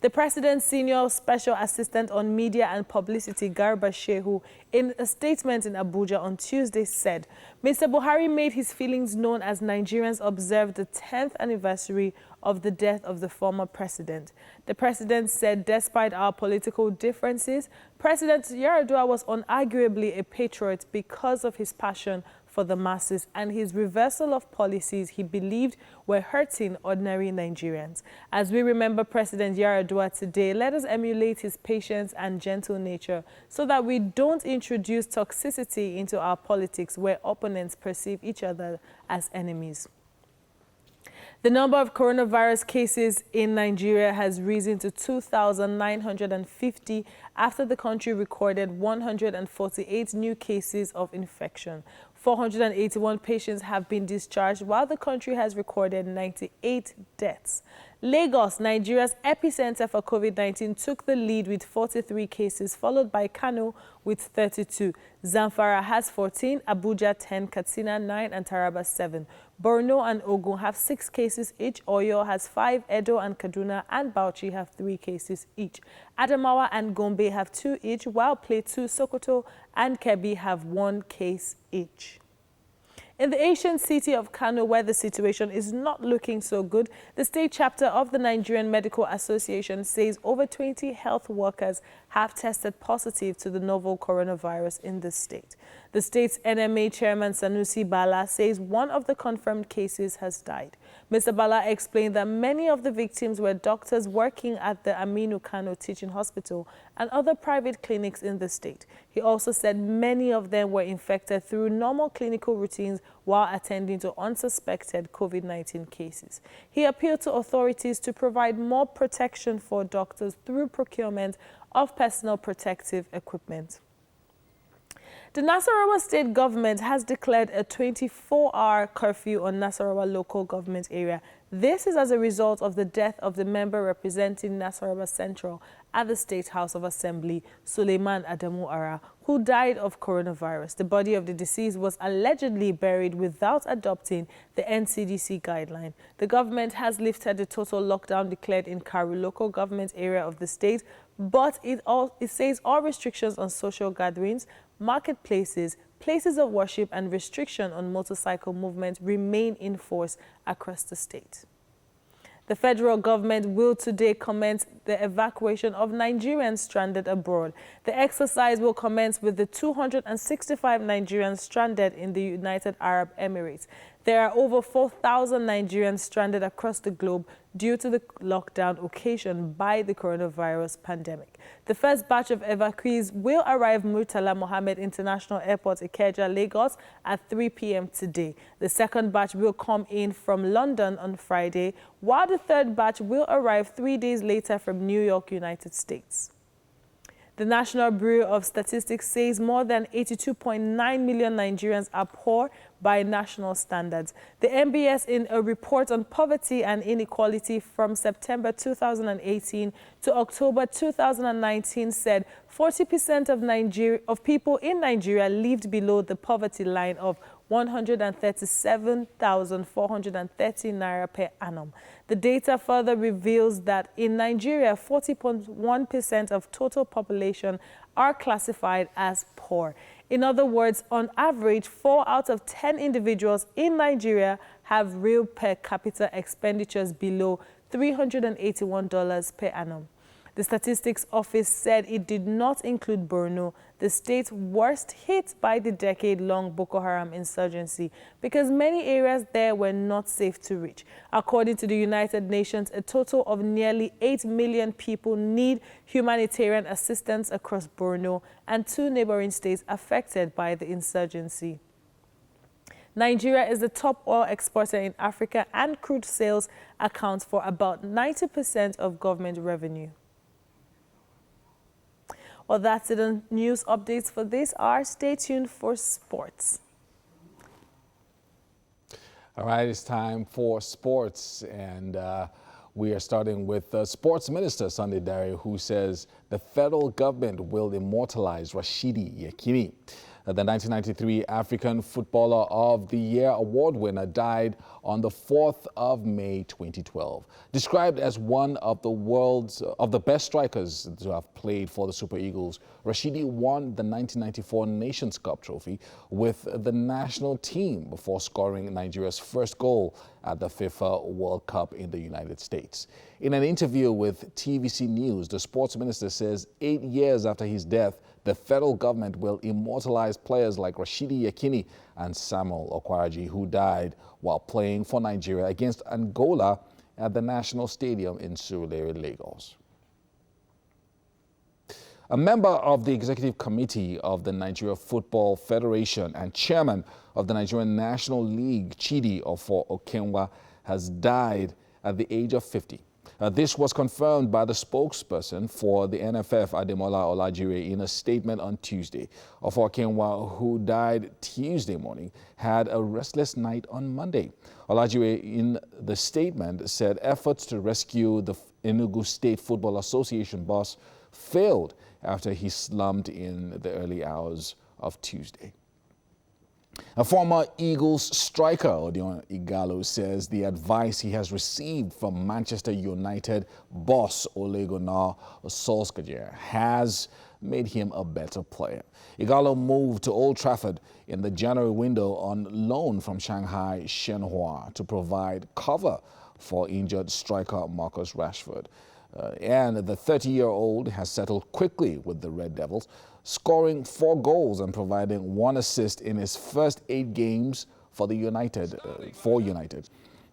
A: The president's senior special assistant on media and publicity, Garba Shehu, in a statement in Abuja on Tuesday said, Mr. Buhari made his feelings known as Nigerians observed the 10th anniversary of the death of the former president. The president said, despite our political differences, President Yar'Adua was unarguably a patriot because of his passion for the masses and his reversal of policies he believed were hurting ordinary Nigerians. As we remember President Yar'Adua today, let us emulate his patience and gentle nature so that we don't introduce toxicity into our politics where opponents perceive each other as enemies. The number of coronavirus cases in Nigeria has risen to 2,950 after the country recorded 148 new cases of infection. 481 patients have been discharged, while the country has recorded 98 deaths. Lagos, Nigeria's epicenter for COVID-19, took the lead with 43 cases, followed by Kano with 32. Zamfara has 14, Abuja 10, Katsina 9, and Taraba 7. Borno and Ogun have 6 cases each. Oyo has 5, Edo and Kaduna and Bauchi have 3 cases each. Adamawa and Gombe have 2 each, while Plateau, Sokoto and Kebbi have 1 case each. In the ancient city of Kano, where the situation is not looking so good, the state chapter of the Nigerian Medical Association says over 20 health workers have tested positive to the novel coronavirus in the state. The state's NMA chairman Sanusi Bala says one of the confirmed cases has died. Mr. Bala explained that many of the victims were doctors working at the Aminu Kano Teaching Hospital and other private clinics in the state. He also said many of them were infected through normal clinical routines while attending to unsuspected COVID-19 cases. He appealed to authorities to provide more protection for doctors through procurement of personal protective equipment. The Nasarawa state government has declared a 24-hour curfew on Nasarawa local government area. This is as a result of the death of the member representing Nasarawa Central at the State House of Assembly, Suleiman Adamu Ara, who died of coronavirus. The body of the deceased was allegedly buried without adopting the NCDC guideline. The government has lifted the total lockdown declared in Karu local government area of the state, but it says all restrictions on social gatherings, marketplaces, places of worship and restriction on motorcycle movement remain in force across the state. The federal government will today commence the evacuation of Nigerians stranded abroad. The exercise will commence with the 265 Nigerians stranded in the United Arab Emirates. There are over 4,000 Nigerians stranded across the globe due to the lockdown occasioned by the coronavirus pandemic. The first batch of evacuees will arrive Murtala Mohammed International Airport, Ikeja, Lagos at 3 p.m. today. The second batch will come in from London on Friday, while the third batch will arrive 3 days later from New York, United States. The National Bureau of Statistics says more than 82.9 million Nigerians are poor by national standards. The NBS, in a report on poverty and inequality from September 2018 to October 2019, said 40% of people in Nigeria lived below the poverty line of 137,430 naira per annum. The data further reveals that in Nigeria, 40.1% of total population are classified as poor. In other words, on average, 4 out of 10 individuals in Nigeria have real per capita expenditures below $381 per annum. The Statistics Office said it did not include Borno, the state worst hit by the decade-long Boko Haram insurgency, because many areas there were not safe to reach. According to the United Nations, a total of nearly 8 million people need humanitarian assistance across Borno and 2 neighboring states affected by the insurgency. Nigeria is the top oil exporter in Africa, and crude sales accounts for about 90% of government revenue. Well, that's it on news updates for this hour. Stay tuned for sports.
B: All right, it's time for sports, and we are starting with Sports Minister Sunday Dare, who says the federal government will immortalize Rashidi Yekini. The 1993 African Footballer of the Year award winner died on the 4th of May 2012. Described as one of the best strikers to have played for the Super Eagles, Rashidi won the 1994 Nations Cup trophy with the national team before scoring Nigeria's first goal at the FIFA World Cup in the United States. In an interview with TVC News, the sports minister says 8 years after his death, the federal government will immortalize players like Rashidi Yekini and Samuel Okwaraji, who died while playing for Nigeria against Angola at the National Stadium in Surulere, Lagos. A member of the Executive Committee of the Nigeria Football Federation and chairman of the Nigerian National League, Chidi Ofor Okenwa, has died at the age of 50. This was confirmed by the spokesperson for the NFF, Ademola Olajire, in a statement on Tuesday. Ofor Okenwa, who died Tuesday morning, had a restless night on Monday. Olajire, in the statement, said efforts to rescue the Enugu State Football Association boss failed after he slumped in the early hours of Tuesday. A former Eagles striker, Odion Igalo, says the advice he has received from Manchester United boss Ole Gunnar Solskjaer has made him a better player. Igalo moved to Old Trafford in the January window on loan from Shanghai Shenhua to provide cover for injured striker Marcus Rashford. And the 30-year-old has settled quickly with the Red Devils, scoring 4 goals and providing 1 assist in his first 8 games for United.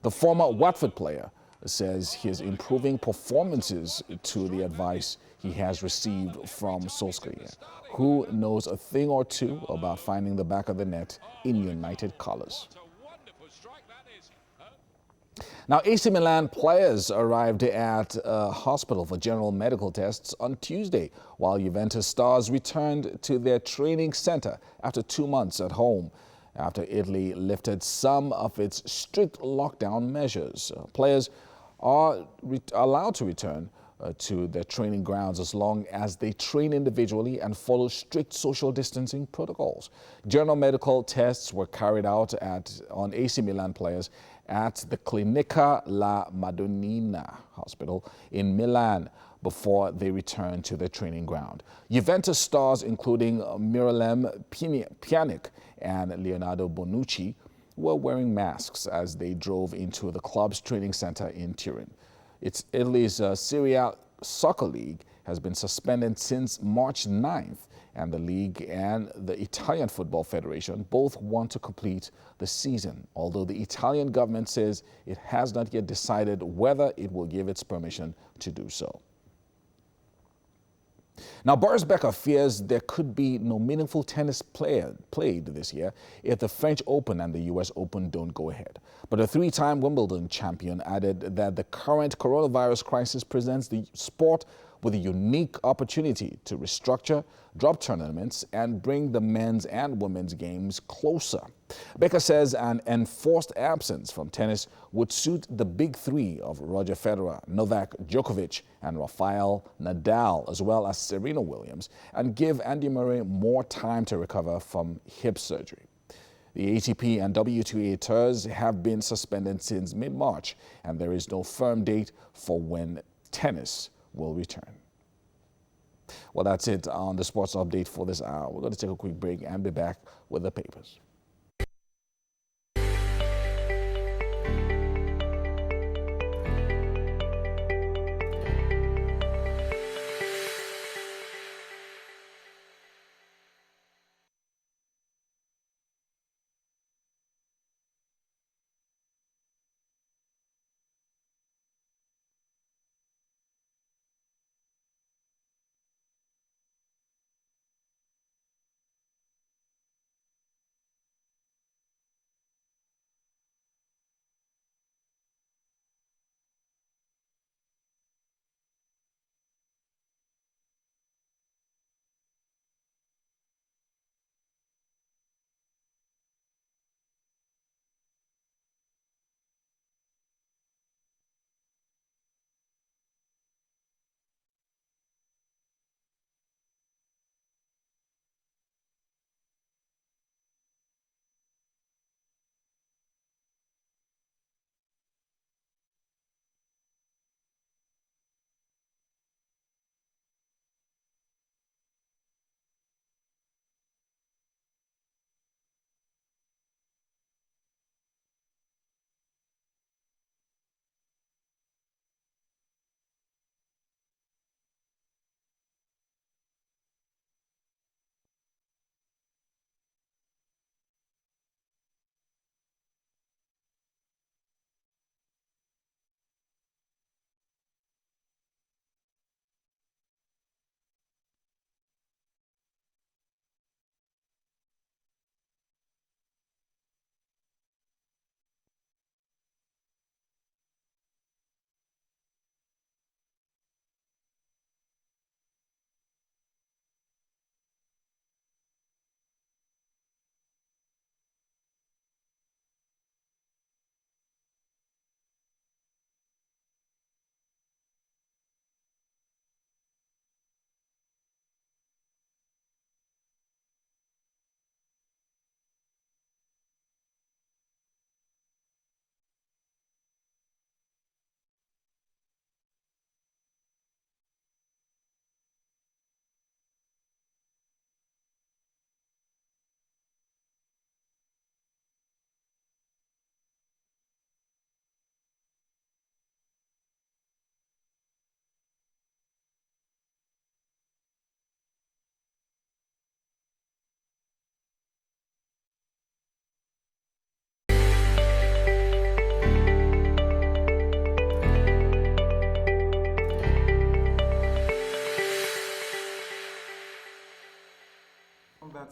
B: The former Watford player says his improving performances to the advice he has received from Solskjaer, who knows a thing or two about finding the back of the net in United colours. Now, AC Milan players arrived at a hospital for general medical tests on Tuesday, while Juventus stars returned to their training center after 2 months at home, after Italy lifted some of its strict lockdown measures. Players are allowed to return to their training grounds as long as they train individually and follow strict social distancing protocols. General medical tests were carried out on AC Milan players at the Clinica La Madonnina Hospital in Milan before they returned to their training ground. Juventus stars, including Miralem Pjanic and Leonardo Bonucci, were wearing masks as they drove into the club's training center in Turin. Italy's Serie A Soccer League has been suspended since March 9th, and the league and the Italian Football Federation both want to complete the season, although the Italian government says it has not yet decided whether it will give its permission to do so. Now, Boris Becker fears there could be no meaningful tennis played this year if the French Open and the U.S. Open don't go ahead. But a three-time Wimbledon champion added that the current coronavirus crisis presents the sport with a unique opportunity to restructure, drop tournaments, and bring the men's and women's games closer. Becker says an enforced absence from tennis would suit the big three of Roger Federer, Novak Djokovic, and Rafael Nadal, as well as Serena Williams, and give Andy Murray more time to recover from hip surgery. The ATP and WTA tours have been suspended since mid-March, and there is no firm date for when tennis will return. Well, that's it on the sports update for this hour. We're going to take a quick break and be back with the papers.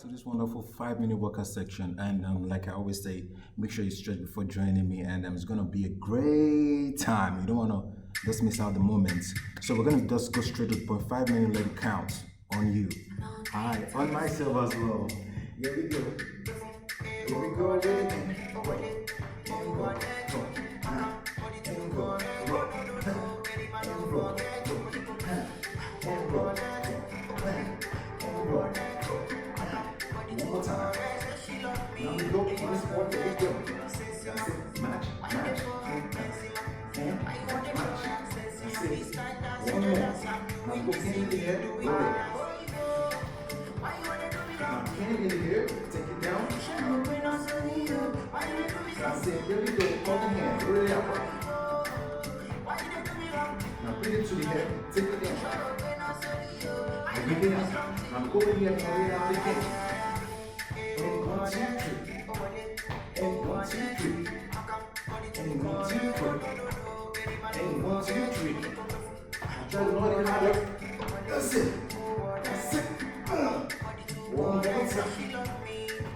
L: To this wonderful 5-minute workout section, and like I always say, make sure you stretch before joining me, and it's gonna be a great time. You don't want to just miss out the moments. So we're gonna just go straight to the point. 5 minutes, let it count on you. Hi, on myself as well. Here we go. Here we go. One more time. Now we go on this one. Here we go. That's it. Match, match, and match. That's it. One more. Now go hand in the air. Roll it. Now hand in the air. Take it down. That's it. Here we go. Hold the hand. Really up. Now bring it to the head. Take it in. And bring it up. Now go in here and bring it out again. And 1, 2, 3. And 1, 2, 3. And 1, 2, 3. And 1, 2, 3. Try to run it harder. That's it. That's it. One more time.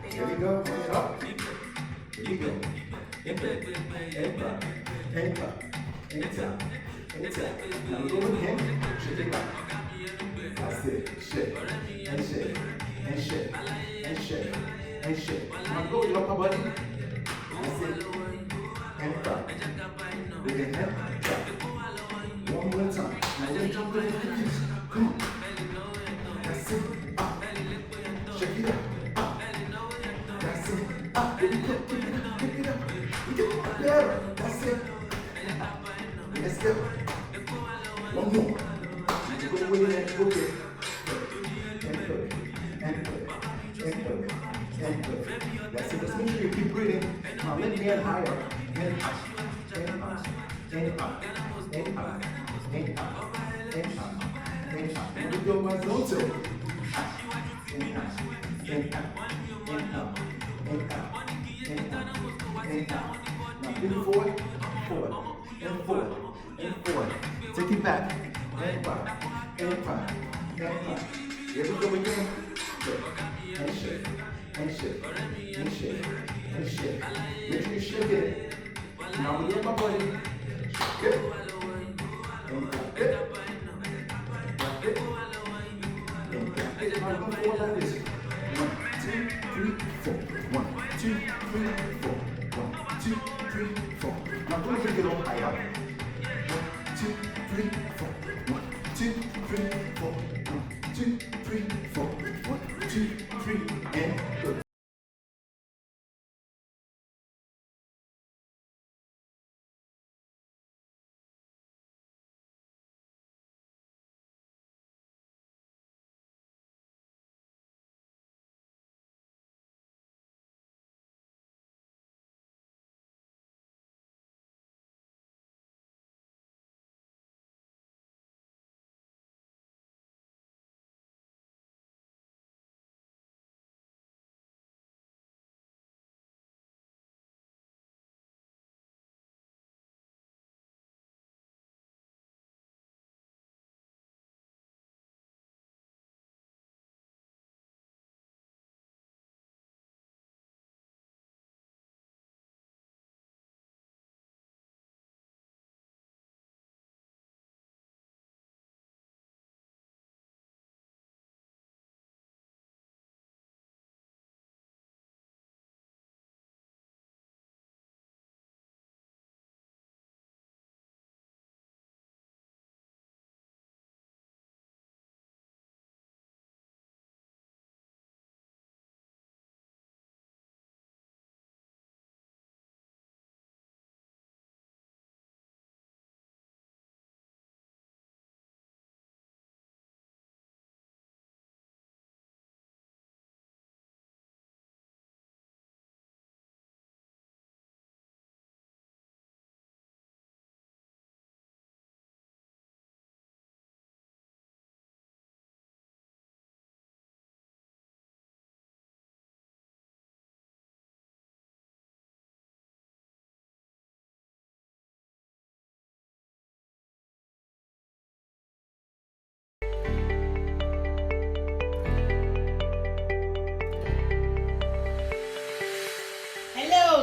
L: Here we go. Run it up. Here we go. And back. And back. And back. And tap. And tap. Now go again. Shake it back. That's it. Shake. And shake. And shake. And shake. And shake. Now go with your upper body. That's it. And back. Bring it head. Back. One more time. Now we're jumping in the hips. Come on. That's it. Up. Shake it up. Up. That's it. Up. Here we go. Pick it up. Pick it up. We get better. That's it. Let's go. One more. Go with it. Go with it. And put it. And put it. And put it. And put it. That's it. Just make sure you keep breathing. Now let me get higher. And up. And up. And up. And up. And up. And up. And up. And we go my zone two. And up. And up. And up. And up. And up. And up. Now bring it forward. Forward. And forward. And forward. Take it back. And back. And back. And back. Here we go again. Good. And shake. And shake. And shake. And shake. Make sure you shake it. Now with your upper body. Shake it. And back it. Back it. And back it. Now go forward like this. 1, 2, 3, 4. 1, 2, 3, 4. 1, 2, 3, 4. Now go bring it on higher. 1, 2, 3, 4. 1, 2, 3, 4. 1, 2, 3, 4. 1, 2, 3, and good.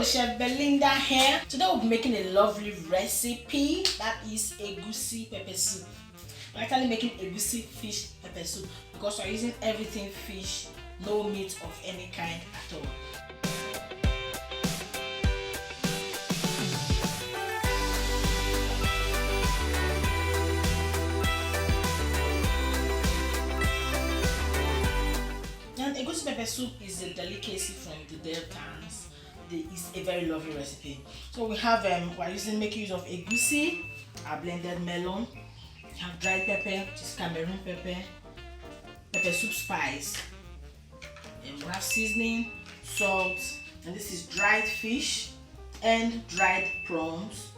M: Chef Belinda here. Today we'll be making a lovely recipe that is egusi pepper soup. We're actually making egusi fish pepper soup because we're using everything fish, no meat of any kind at all. And egusi pepper soup is a delicacy from the Deltans. It's a very lovely recipe. So we have making use of egusi, our blended melon, we have dried pepper, which is Cameroon pepper, pepper soup spice, and we have seasoning, salt, And this is dried fish and dried prawns,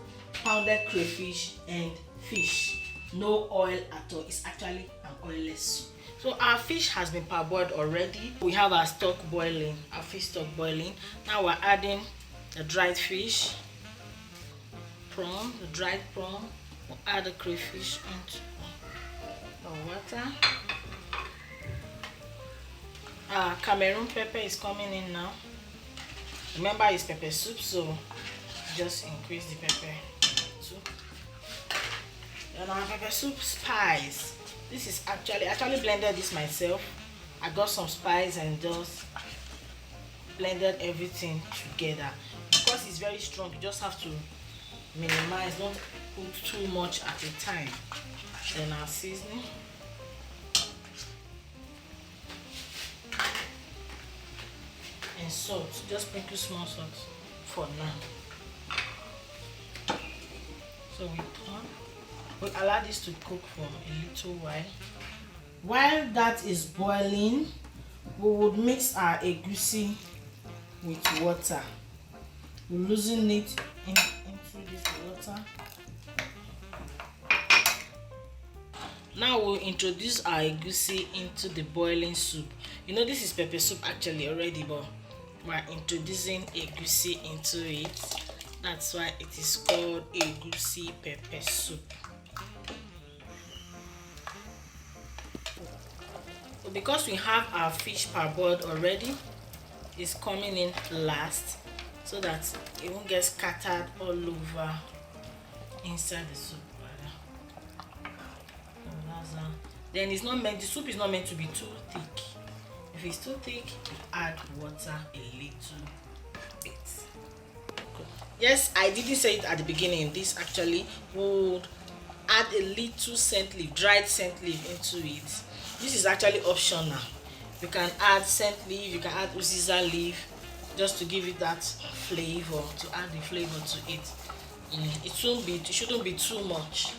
M: pounded crayfish and fish. No oil at all. It's actually an oilless soup. So our fish has been parboiled already. We have our stock boiling, our fish stock boiling. Now we're adding the dried fish, prawn, the dried prawn. We'll add the crayfish into the water. Cameroon pepper is coming in now. Remember, it's pepper soup, so just increase the pepper too. And our pepper soup spice. This is actually blended this myself. I got some spice and just blended everything together. Because it's very strong, you just have to minimize, don't put too much at a time. Then our seasoning. And salt, just sprinkle small salt for now. So we allow this to cook for a little while. While that is boiling, we would mix our egusi with water. We loosen it into this water. Now we'll introduce our egusi into the boiling soup. You know, this is pepper soup actually already, but we're introducing egusi into it. That's why it is called egusi pepper soup. So because we have our fish parboiled already, it's coming in last so that it won't get scattered all over inside the soup. Then it's not meant, the soup is not meant to be too thick. If it's too thick, you add water a little bit. Cool. Yes, I didn't say it at the beginning. This actually would add a little scent leaf, dried scent leaf into it. This is actually optional. You can add scent leaf, you can add uziza leaf, just to give it that flavor, to add the flavor to it. It shouldn't be too much.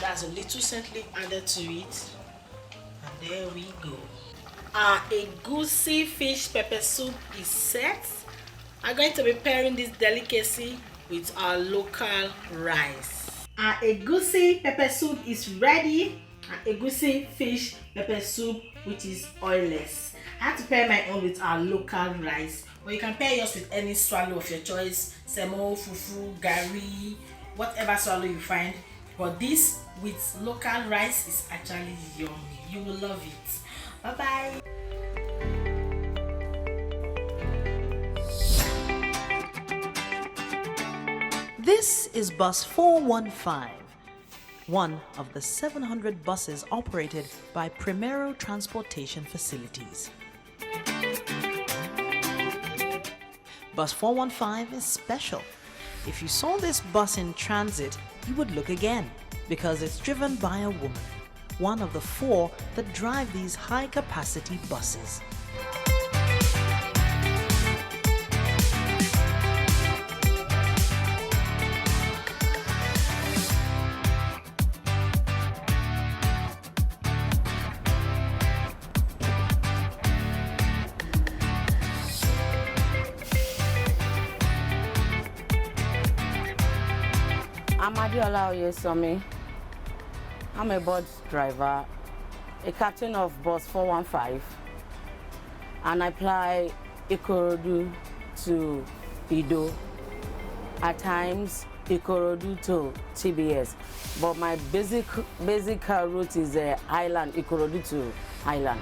M: That's a little scent leaf added to it, and there we go. Our egusi fish pepper soup is set. I'm going to be pairing this delicacy with our local rice. Our egusi pepper soup is ready. Our egusi fish pepper soup, which is oilless. I had to pair my own with our local rice, or you can pair yours with any swallow of your choice: semo, fufu, gari, whatever swallow you find. But this with local rice is actually yummy. You will love it. Bye bye.
N: This is Bus 415, one of the 700 buses operated by Primero Transportation Facilities. Bus 415 is special. If you saw this bus in transit, you would look again, because it's driven by a woman, one of the 4 that drive these high-capacity buses.
O: I'm Adiola Oyesomi. I'm a bus driver, a captain of bus 415, and I fly Ikorodu to Ido, at times Ikorodu to TBS, but my basic route is Island, Ikorodu to Island.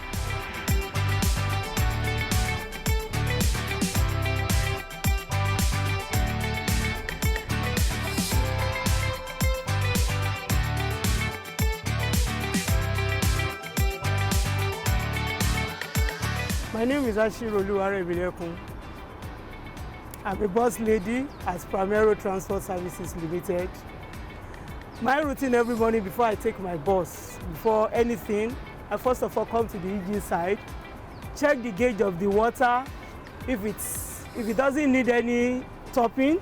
P: My name is Ashirolu Arebilekun. I'm a bus lady at Primero Transport Services Limited. My routine every morning before I take my bus, before anything, I first of all come to the engine side, check the gauge of the water. If it doesn't need any topping,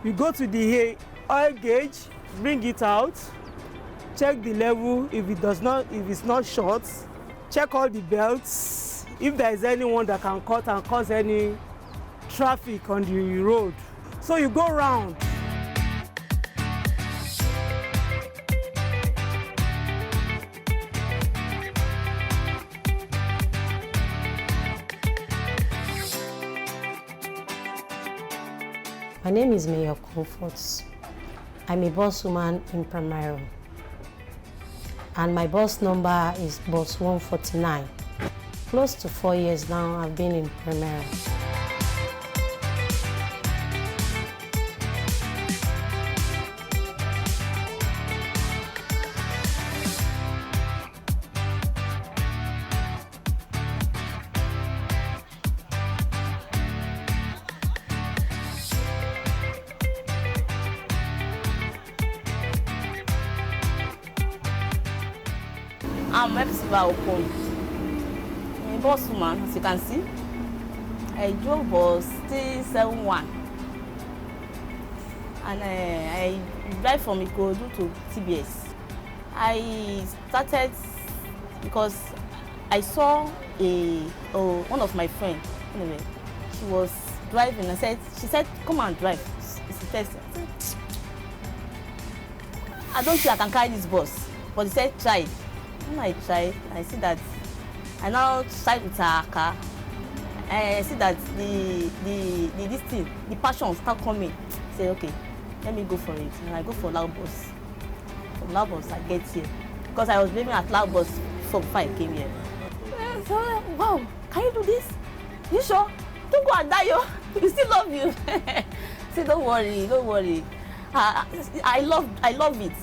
P: we go to the oil gauge, bring it out, check the level. If it's not short, check all the belts. If there is anyone that can cut and cause any traffic on the road. So you go round.
Q: My name is Mayor Comforts. I'm a boss woman in Primero. And my boss number is boss 149. Close to 4 years now I've been in Primero.
O: I'm Epsiba Okon. I'm a boss woman, as you can see. I drove bus 371. And I drive from Ikorodu to TBS. I started because I saw one of my friends. Anyway, she was driving. She said, come and drive. It's a test. I don't think I can carry this bus. But she said, try. When I tried, I see that I now tried with her car. I see that the passion start coming. I say, okay, let me go for it. And I go for Loud Bus. From Loud Bus, I get here. Because I was living at Loud Bus before I came here. So, wow, can you do this? You sure? Don't go and die, yo. We still love you. Say, don't worry, don't worry. I love it. I love it.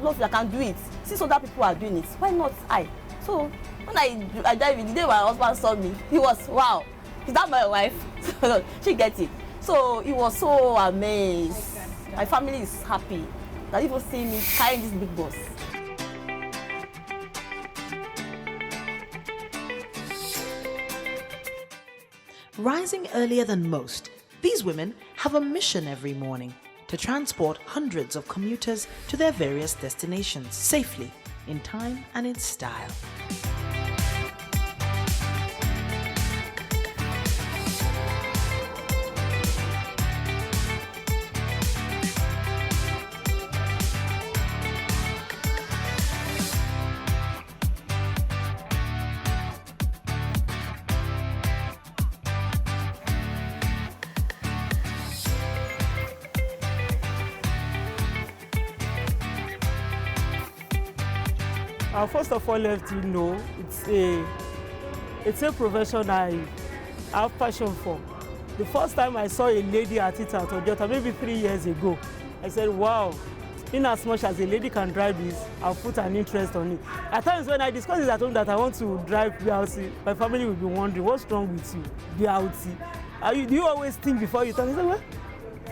O: I can do it. Since other people are doing it, why not I? So when I dive in, the day my husband saw me, he was, wow, is that my wife? She gets it. So he was so amazed. My family is happy that even see me carrying this big bus.
N: Rising earlier than most, these women have a mission every morning: to transport hundreds of commuters to their various destinations safely, in time and in style.
P: First of all, let you know, it's a profession I have passion for. The first time I saw a lady at it at Ojota, maybe 3 years ago, I said, wow, in as much as a lady can drive this, I'll put an interest on it. At times when I discuss it at home that I want to drive BRT, my family will be wondering, what's wrong with you, BRT? Do you always think before you tell me? I say, well,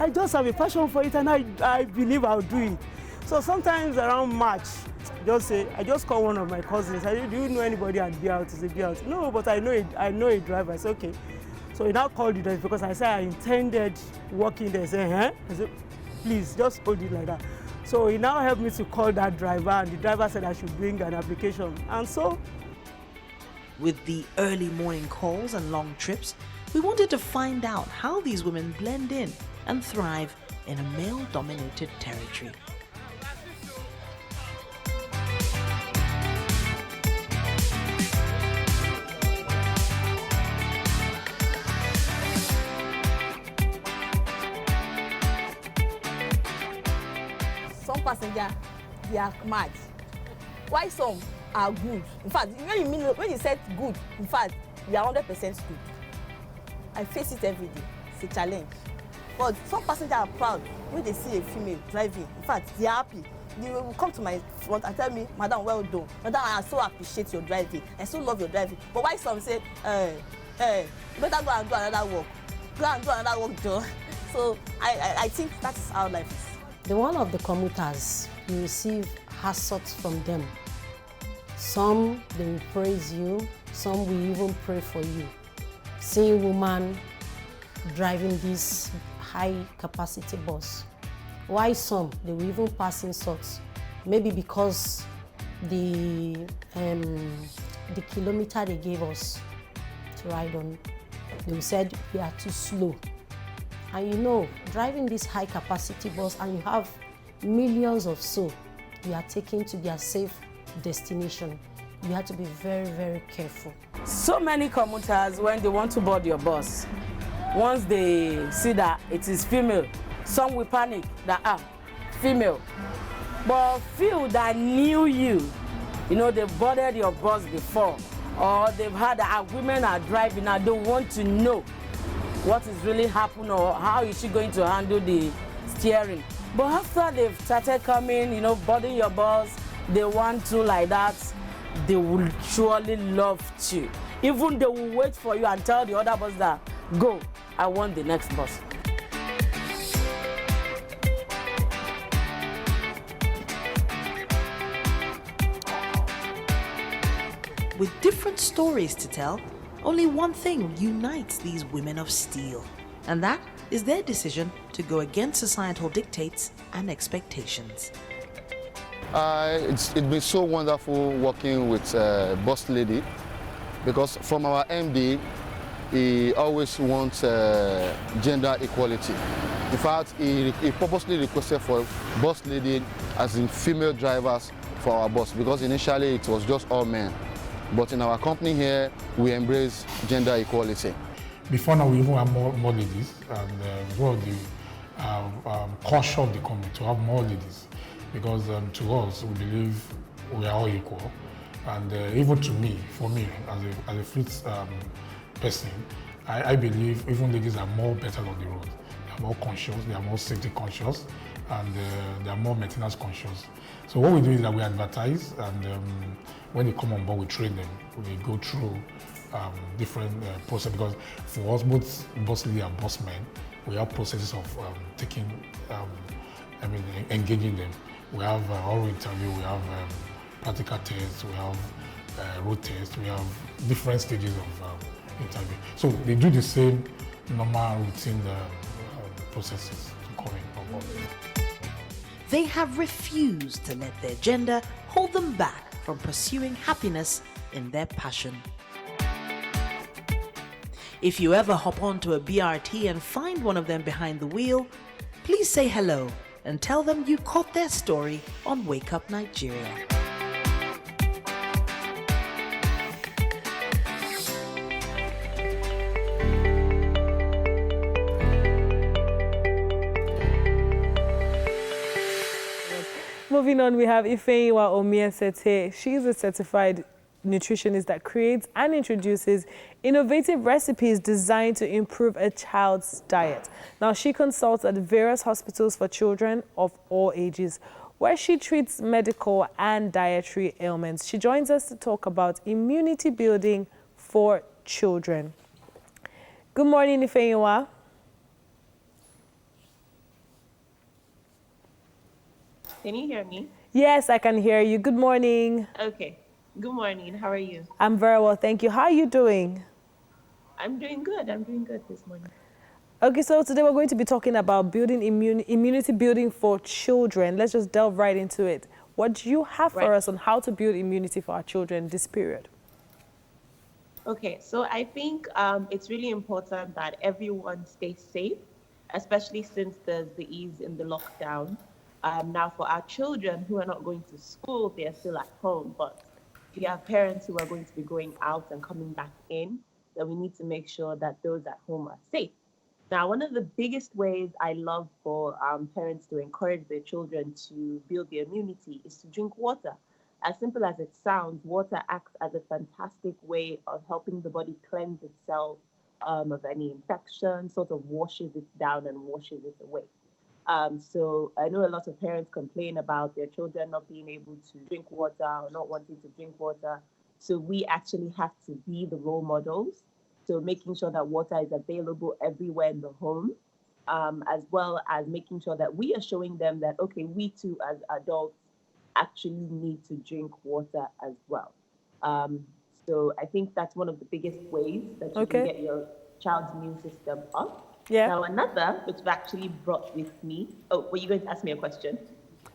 P: I just have a passion for it and I believe I'll do it. So sometimes around March, I just call one of my cousins. I say, do you know anybody at BRT? He said, BRT. No, but I know a driver. I said, okay. So he now called the driver because I said I intended working there. He said, huh? I said, please, just hold it like that. So he now helped me to call that driver, and the driver said I should bring an application. And so,
N: with the early morning calls and long trips, we wanted to find out how these women blend in and thrive in a male-dominated territory.
O: Some passengers, they are mad. Why some are good? In fact, when you said good, in fact, you are 100% good. I face it every day. It's a challenge. But some passengers are proud when they see a female driving. In fact, they are happy. They will come to my front and tell me, Madam, well done. Madam, I so appreciate your driving. I so love your driving. But why some say, you better go and do another work. Go and do another work, Joe. So I think that is how life is.
Q: The one of the commuters, you receive assaults from them. Some, they will praise you. Some will even pray for you. Seeing woman driving this high-capacity bus. Why some, they will even pass insults. Maybe because the kilometer they gave us to ride on, they said we are too slow. And you know, driving this high capacity bus and you have millions of souls you are taking to their safe destination, you have to be very, very careful.
R: So many commuters, when they want to board your bus, once they see that it is female, some will panic that, female. But few that knew you, you know, they've boarded your bus before, or they've heard that women are driving and they want to know what is really happening or how is she going to handle the steering. But after they've started coming, you know, boarding your bus, they want to like that, they will surely love to. Even they will wait for you and tell the other bus that, go, I want the next bus.
N: With different stories to tell, only one thing unites these women of steel, and that is their decision to go against societal dictates and expectations.
S: It's been so wonderful working with Boss Lady, because from our MD, he always wants gender equality. In fact, he purposely requested for Boss Lady as in female drivers for our bus, because initially it was just all men. But in our company here, we embrace gender equality.
T: Before now, we even have more ladies, and it's one of the caution of the company to have more ladies, because to us, we believe we are all equal. And even to me, for me, as a fleet person, I believe even ladies are more better on the road. They are more conscious, they are more safety conscious, and they are more maintenance conscious. So what we do is that we advertise, and when they come on board, we train them. We go through different processes, because for us, both boss lady and boss men, we have processes of engaging them. We have oral interview, we have practical tests, we have road tests, we have different stages of interview. So they do the same normal routine processes to come in on board.
N: They have refused to let their gender hold them back from pursuing happiness in their passion. If you ever hop onto a BRT and find one of them behind the wheel, please say hello and tell them you caught their story on Wake Up Nigeria.
A: Moving on, we have Ifeyiwa Omiesete. She is a certified nutritionist that creates and introduces innovative recipes designed to improve a child's diet. Now, she consults at various hospitals for children of all ages, where she treats medical and dietary ailments. She joins us to talk about immunity building for children. Good morning, Ifeyiwa.
U: Can you hear me?
A: Yes, I can hear you. Good morning.
U: Okay. Good morning. How are you?
A: I'm very well, thank you. How are you doing?
U: I'm doing good. I'm doing good this morning.
A: Okay, so today we're going to be talking about building immunity building for children. Let's just delve right into it. What do you have for us on how to build immunity for our children this period?
U: Okay, so I think it's really important that everyone stays safe, especially since there's the ease in the lockdown. Now, for our children who are not going to school, they're still at home, but we have parents who are going to be going out and coming back in, then we need to make sure that those at home are safe. Now, one of the biggest ways I love for parents to encourage their children to build their immunity is to drink water. As simple as it sounds, water acts as a fantastic way of helping the body cleanse itself of any infection, sort of washes it down and washes it away. So I know a lot of parents complain about their children not being able to drink water or not wanting to drink water. So we actually have to be the role models. So making sure that water is available everywhere in the home, as well as making sure that we are showing them that, okay, we too as adults actually need to drink water as well. So I think that's one of the biggest ways that you can get your child's immune system up.
A: Yeah.
U: Now, another, which I've actually brought with me. Oh, were you going to ask me a question?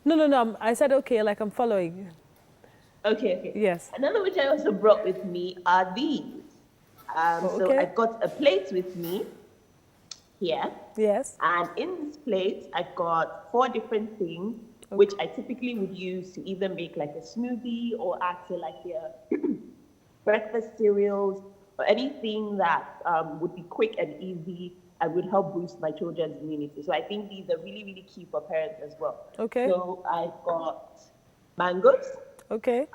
A: No. I said, okay, like I'm following.
U: Okay.
A: Yes.
U: Another which I also brought with me are these. So I've got a plate with me. here.
A: Yes.
U: And in this plate, I've got 4 different things, which I typically would use to either make like a smoothie or add to like their breakfast cereals or anything that would be quick and easy and would help boost my children's immunity. So I think these are really, really key for parents as well.
A: Okay.
U: So I've got mangoes.
A: Okay.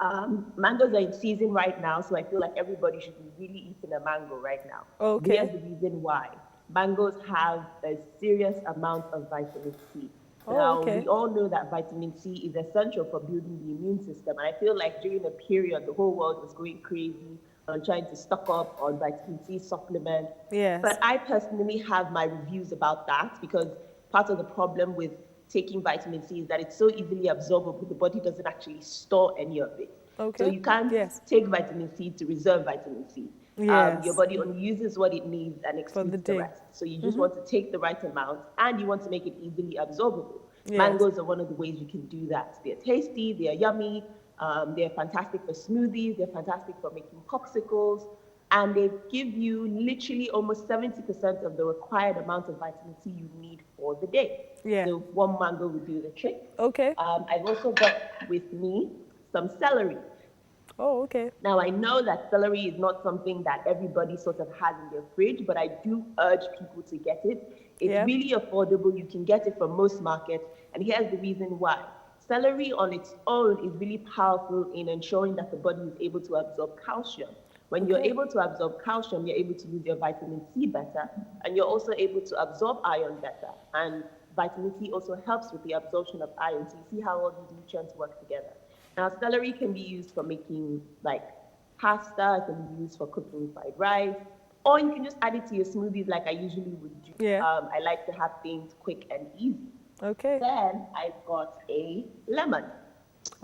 U: Mangoes are in season right now, so I feel like everybody should be really eating a mango right now.
A: Okay.
U: Here's the reason why. Mangoes have a serious amount of vitamin C. Now, we all know that vitamin C is essential for building the immune system. And I feel like during a period, the whole world was going crazy on trying to stock up on vitamin C supplements.
A: Yes.
U: But I personally have my reviews about that, because part of the problem with taking vitamin C is that it's so easily absorbable, the body doesn't actually store any of it.
A: Okay.
U: So you can't take vitamin C to reserve vitamin C.
A: Yes.
U: Your body only uses what it needs and excretes the rest. So you just want to take the right amount, and you want to make it easily absorbable.
A: Yes.
U: Mangoes are one of the ways you can do that. They're tasty, they're yummy, they're fantastic for smoothies, they're fantastic for making popsicles, and they give you literally almost 70% of the required amount of vitamin C you need for the day.
A: Yeah.
U: So 1 mango would do the trick.
A: Okay.
U: I've also got with me some celery.
A: Oh, okay.
U: Now, I know that celery is not something that everybody sort of has in their fridge, but I do urge people to get it. It's really affordable. You can get it from most markets. And here's the reason why. Celery on its own is really powerful in ensuring that the body is able to absorb calcium. When you're able to absorb calcium, you're able to use your vitamin C better, and you're also able to absorb iron better. And vitamin C also helps with the absorption of iron. So you see how all these nutrients work together. Now, celery can be used for making like pasta, it can be used for cooking fried rice, or you can just add it to your smoothies like I usually would do.
A: Yeah.
U: I like to have things quick and easy.
A: Okay.
U: Then I've got a lemon.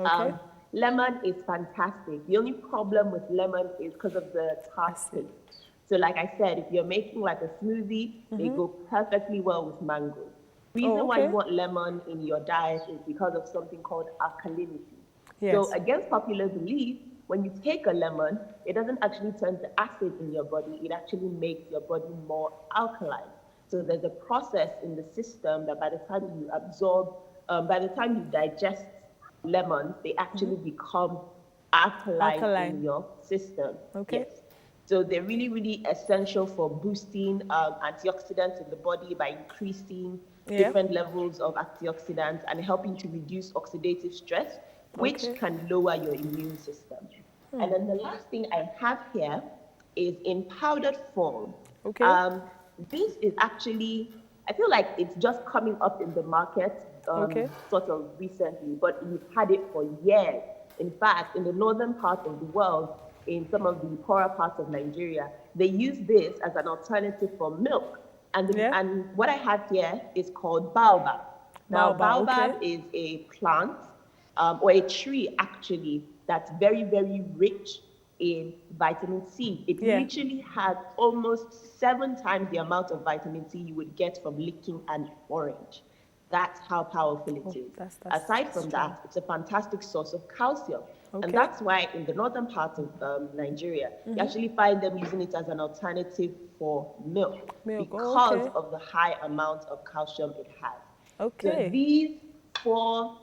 A: Okay.
U: Lemon is fantastic. The only problem with lemon is because of the tart taste. So like I said, if you're making like a smoothie, they go perfectly well with mangoes. Reason why you want lemon in your diet is because of something called alkalinity.
A: Yes.
U: So against popular belief, when you take a lemon, it doesn't actually turn to acid in your body. It actually makes your body more alkaline. So there's a process in the system that by the time you absorb, by the time you digest lemons, they actually become alkaline in your system.
A: Okay.
U: Yes. So they're really, really essential for boosting antioxidants in the body by increasing different levels of antioxidants and helping to reduce oxidative stress, which can lower your immune system. And then the last thing I have here is in powdered form.
A: Okay.
U: This is actually, I feel like it's just coming up in the market sort of recently, but we've had it for years. In fact, in the northern part of the world, in some of the poorer parts of Nigeria, they use this as an alternative for milk. And what I have here is called baobab. Now, baobab is a plant or a tree actually that's very, very rich in vitamin C. It literally has almost 7 times the amount of vitamin C you would get from licking an orange. That's how powerful it is. Aside from that, it's a fantastic source of calcium. And that's why in the northern part of Nigeria, you actually find them using it as an alternative for milk because of the high amount of calcium it has. So these 4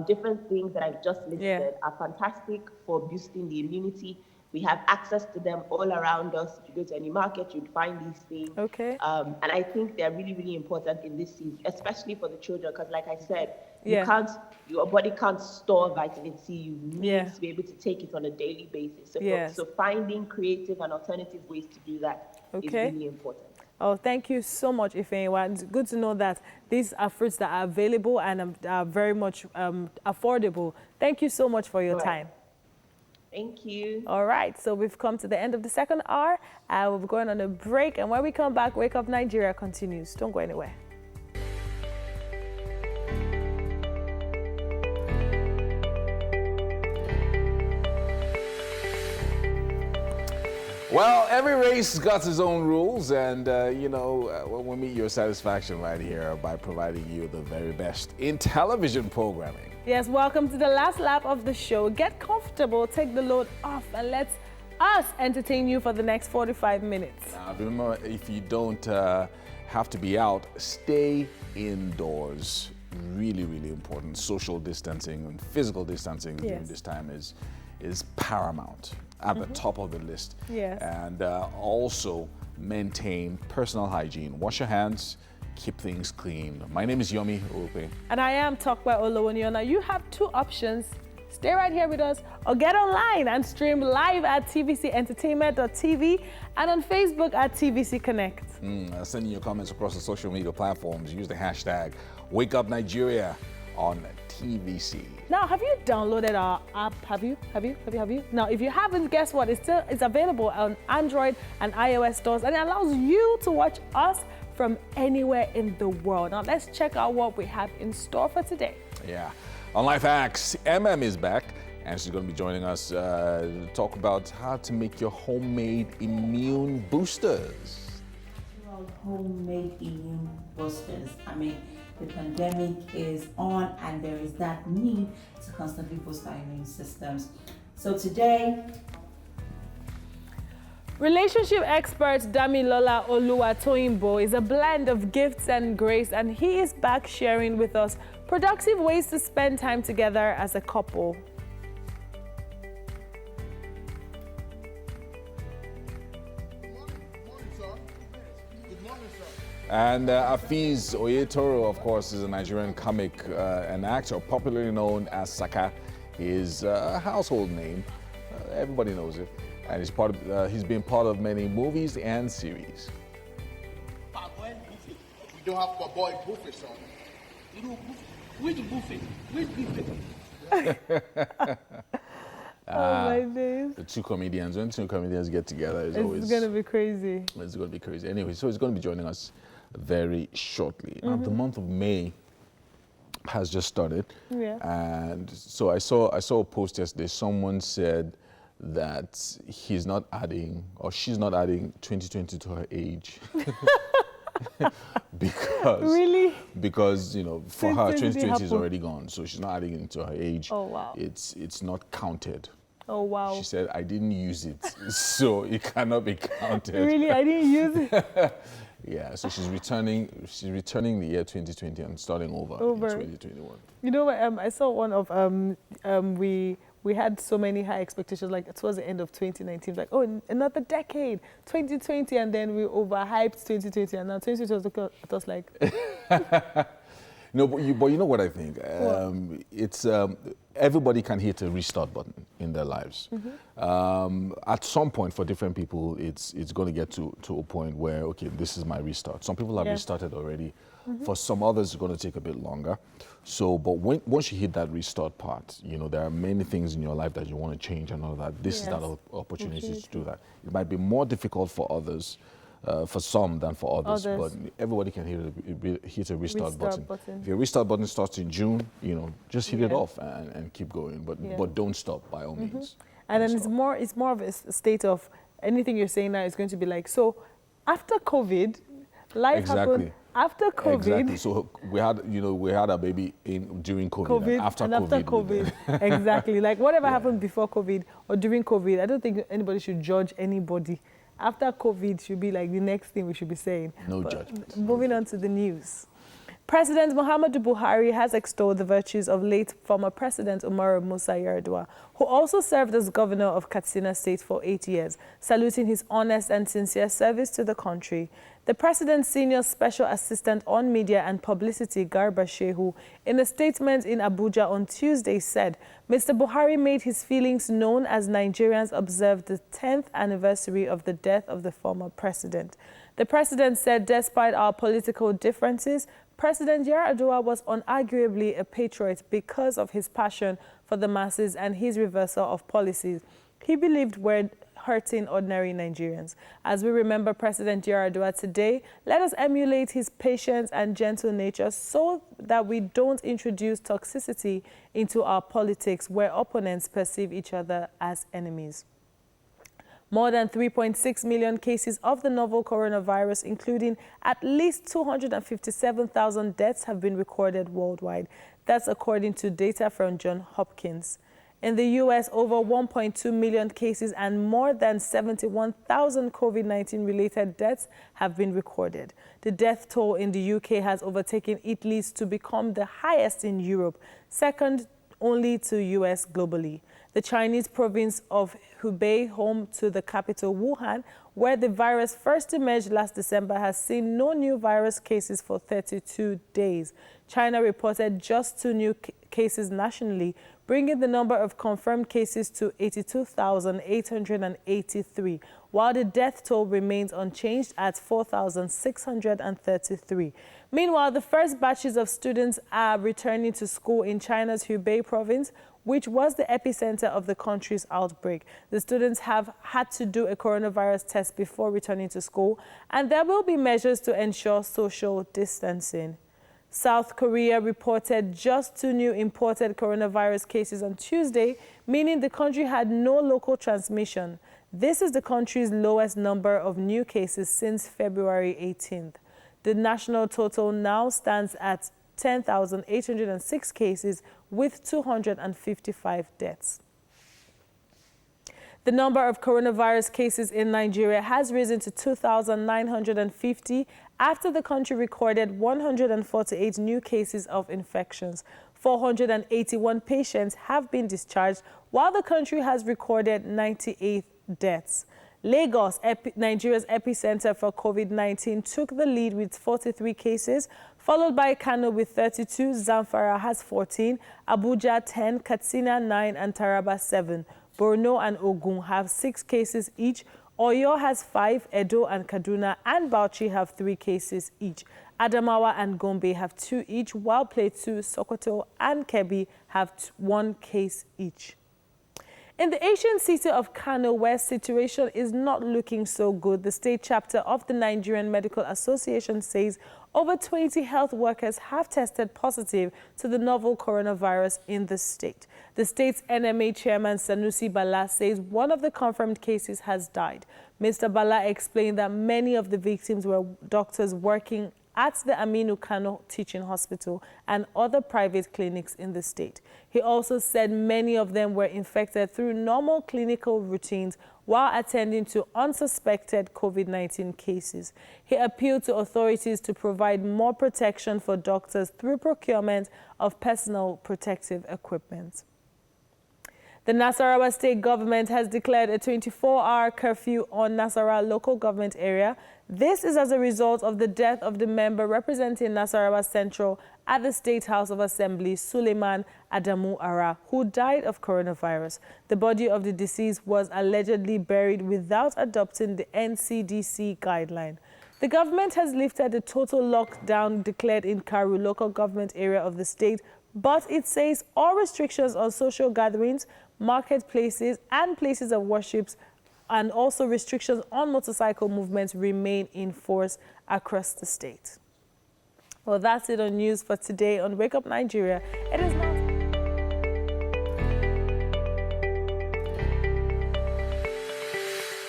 U: different things that I've just listed are fantastic for boosting the immunity. We have access to them all around us. If you go to any market, you'd find these things. And I think they're really, really important in this season, especially for the children, because like I said, your body can't store vitamin C. You need to be able to take it on a daily basis. So finding creative and alternative ways to do that is really important.
A: Oh, thank you so much, Ifeanyiwa. It's good to know that these are fruits that are available and are very much affordable. Thank you so much for your time.
U: Thank you.
A: All right, so we've come to the end of the second hour. We'll be going on a break, and when we come back, Wake Up Nigeria continues. Don't go anywhere.
B: Well, every race got its own rules, and we'll meet your satisfaction right here by providing you the very best in television programming.
A: Yes, welcome to the last lap of the show. Get comfortable, take the load off, and let's us entertain you for the next 45 minutes.
B: Remember, if you don't have to be out, stay indoors. Really, really important. Social distancing and physical distancing during this time is paramount, at the top of the list.
A: Yes.
B: And also maintain personal hygiene. Wash your hands, keep things clean. My name is Yomi Ope.
A: And I am Tokwe Olowoniona. You have two options. Stay right here with us or get online and stream live at tvcentertainment.tv and on Facebook at TVC Connect.
B: Send in your comments across the social media platforms. Use the hashtag WakeUpNigeria on TVC.
A: Now, have you downloaded our app? Have you? Now, if you haven't, guess what? It's available on Android and iOS stores, and it allows you to watch us from anywhere in the world. Now, let's check out what we have in store for today.
B: Yeah. On Life Hacks, MM is back, and she's going to be joining us to talk about how to make your homemade immune boosters.
D: Well, homemade immune boosters. I mean, the pandemic is on, and there is that need to constantly boost our immune systems. So today,
A: relationship expert Damilola Oluwatoyinbo is a blend of gifts and grace, and he is back sharing with us productive ways to spend time together as a couple.
B: And Afiz Oyetoro, of course, is a Nigerian comic and actor, popularly known as Saka. He is a household name. Everybody knows it. And he's been part of many movies and series.
K: We don't have a boy buffet, son. You know, which buffet? Which buffet?
A: Oh my days.
B: The two comedians, when two comedians get together, it's
A: going to be crazy.
B: It's going to be crazy. Anyway, so he's going to be joining us very shortly. Now, the month of May has just started.
A: Yeah.
B: And so I saw a post yesterday. Someone said that he's not adding, or she's not adding 2020 to her age. Because you know, for her 2020 is already gone, so she's not adding it to her age.
A: Oh wow.
B: It's not counted.
A: Oh wow.
B: She said, I didn't use it, so it cannot be counted.
A: Really? I didn't use it?
B: Yeah, so she's returning the year 2020 and starting over. In 2021.
A: You know what, I saw one of we had so many high expectations, like towards the end of 2019, like, oh, another decade, 2020, and then we overhyped 2020, and now 2020 was like...
B: No, but you know what I think? It's everybody can hit a restart button in their lives. At some point, for different people, it's going to get to a point where, okay, this is my restart. Some people have restarted already. For some others, it's going to take a bit longer. So, but once you hit that restart part, you know, there are many things in your life that you want to change and all that. This is that opportunity to do that. It might be more difficult for others, for some than for others. But everybody can hit a restart button. If your restart button starts in June, you know, just hit it off and keep going. But don't stop by all means.
A: And then it's more of a state of anything you're saying now is going to be like, so after COVID, life happened. After COVID.
B: Exactly. So we had a baby during COVID and after COVID.
A: Exactly. Like whatever happened before COVID or during COVID, I don't think anybody should judge anybody. After COVID should be like the next thing we should be saying.
B: No judgment.
A: Moving on to the news. President Muhammadu Buhari has extolled the virtues of late former President Umaru Musa Yar'Adua, who also served as governor of Katsina State for 8 years, saluting his honest and sincere service to the country. The president's senior special assistant on media and publicity, Garba Shehu, in a statement in Abuja on Tuesday said, Mr. Buhari made his feelings known as Nigerians observed the 10th anniversary of the death of the former president. The president said, despite our political differences, President Yar'Adua was unarguably a patriot because of his passion for the masses and his reversal of policies he believed were hurting ordinary Nigerians. As we remember President Yar'Adua today, let us emulate his patience and gentle nature so that we don't introduce toxicity into our politics where opponents perceive each other as enemies. More than 3.6 million cases of the novel coronavirus, including at least 257,000 deaths, have been recorded worldwide. That's according to data from Johns Hopkins. In the U.S., over 1.2 million cases and more than 71,000 COVID-19 related deaths have been recorded. The death toll in the UK has overtaken Italy's to become the highest in Europe, second only to U.S. globally. The Chinese province of Hubei, home to the capital Wuhan, where the virus first emerged last December, has seen no new virus cases for 32 days. China reported just 2 new cases nationally, bringing the number of confirmed cases to 82,883, while the death toll remains unchanged at 4,633. Meanwhile, the first batches of students are returning to school in China's Hubei province, which was the epicenter of the country's outbreak. The students have had to do a coronavirus test before returning to school, and there will be measures to ensure social distancing. South Korea reported just 2 new imported coronavirus cases on Tuesday, meaning the country had no local transmission. This is the country's lowest number of new cases since February 18th. The national total now stands at 10,806 cases with 255 deaths. The number of coronavirus cases in Nigeria has risen to 2,950 after the country recorded 148 new cases of infections. 481 patients have been discharged, while the country has recorded 98 deaths. Lagos, Nigeria's epicenter for COVID-19, took the lead with 43 cases, followed by Kano with 32, Zamfara has 14, Abuja 10, Katsina 9, and Taraba 7. Borno and Ogun have 6 cases each. Oyo has 5, Edo and Kaduna and Bauchi have 3 cases each. Adamawa and Gombe have 2 each, while Plateau, Sokoto and Kebbi have 1 case each. In the ancient city of Kano, where situation is not looking so good, the state chapter of the Nigerian Medical Association says over 20 health workers have tested positive to the novel coronavirus in the state. The state's NMA chairman, Sanusi Bala, says one of the confirmed cases has died. Mr. Bala explained that many of the victims were doctors working at the Aminu Kano Teaching Hospital and other private clinics in the state. He also said many of them were infected through normal clinical routines while attending to unsuspected COVID-19 cases. He appealed to authorities to provide more protection for doctors through procurement of personal protective equipment. The Nasarawa state government has declared a 24-hour curfew on Nasarawa local government area. This is as a result of the death of the member representing Nasarawa Central at the State House of Assembly, Suleiman Adamu Ara, who died of coronavirus. The body of the deceased was allegedly buried without adopting the NCDC guideline. The government has lifted the total lockdown declared in Karu local government area of the state, but it says all restrictions on social gatherings, marketplaces and places of worship, and also restrictions on motorcycle movements remain in force across the state. Well, that's it on news for today on Wake Up Nigeria. It is now.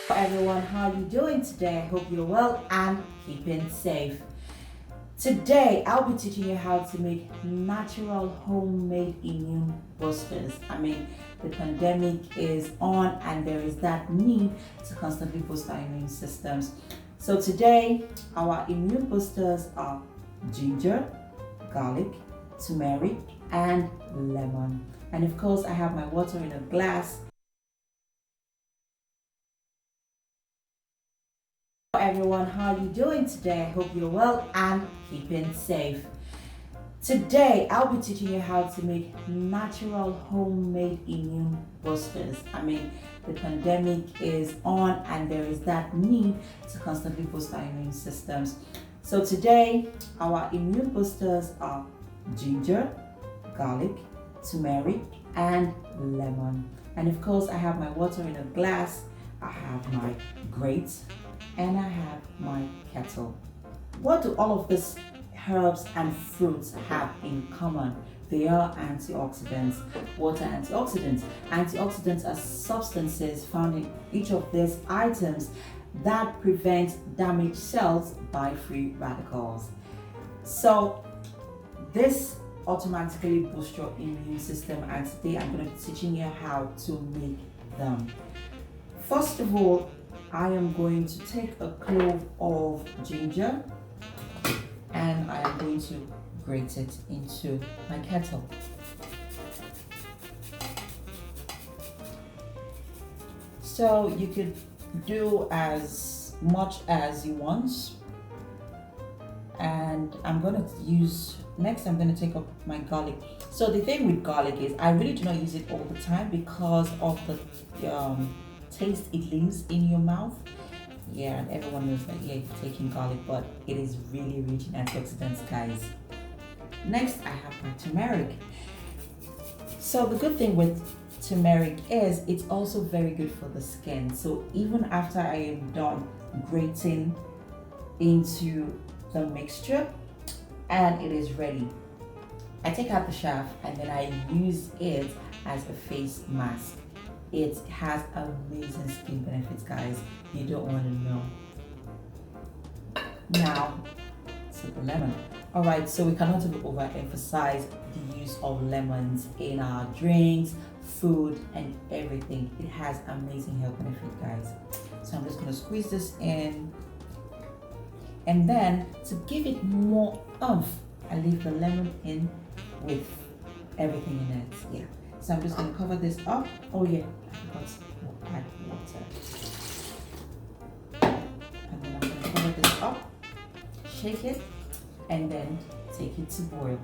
D: Everyone, how are you doing today? I hope you're well and keeping safe. Today, I'll be teaching you how to make natural homemade immune boosters. The pandemic is on and there is that need to constantly boost our immune systems. So today, our immune boosters are ginger, garlic, turmeric, and lemon. And of course, I have my water in a glass. Everyone, how are you doing today? I hope you're well and keeping safe. Today, I'll be teaching you how to make natural homemade immune boosters. The pandemic is on and there is that need to constantly boost our immune systems. So today, our immune boosters are ginger, garlic, turmeric, and lemon. And of course, I have my water in a glass. I have my grates and I have my kettle. What do all of these herbs and fruits have in common? They are antioxidants. What are antioxidants? Antioxidants are substances found in each of these items that prevent damaged cells by free radicals. So these automatically boost your immune system, and today I'm going to be teaching you how to make them. First of all, I am going to take a clove of ginger and I am going to grate it into my kettle. So you could do as much as you want. And I'm going to use, next I'm going to take up my garlic. So the thing with garlic is I really do not use it all the time because of the taste it leaves in your mouth. Yeah, and everyone knows that, yeah, you're taking garlic, but it is really rich in antioxidants, guys. Next, I have my turmeric. So the good thing with turmeric is it's also very good for the skin. So even after I am done grating into the mixture and it is ready, I take out the shaft and then I use it as a face mask. It has amazing skin benefits, guys. You don't want to know. Now, to the lemon. All right, so we cannot overemphasize the use of lemons in our drinks, food, and everything. It has amazing health benefit, guys. So I'm just going to squeeze this in. And then to give it more oomph, I leave the lemon in with everything in it. Yeah. So I'm just going to cover this up. Oh yeah, I forgot to add water. And then I'm going to cover this up, shake it, and then take it to boil.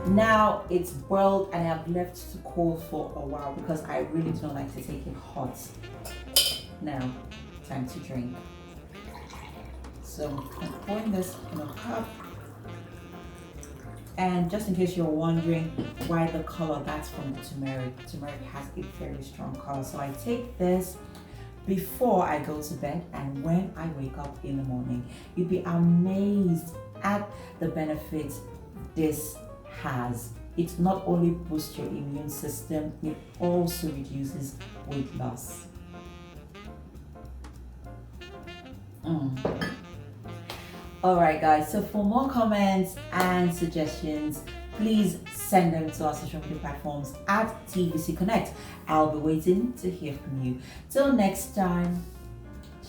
D: Now it's boiled and I've left to cool for a while because I really don't like to take it hot. Now, time to drink. So I'm pouring this in a cup. And just in case you're wondering why the color, that's from the turmeric. Turmeric has a very strong color. So I take this before I go to bed and when I wake up in the morning. You'd be amazed at the benefits this has. It not only boosts your immune system, it also reduces weight loss. Alright guys, so for more comments and suggestions, please send them to our social media platforms at TVC Connect. I'll be waiting to hear from you. Till next time,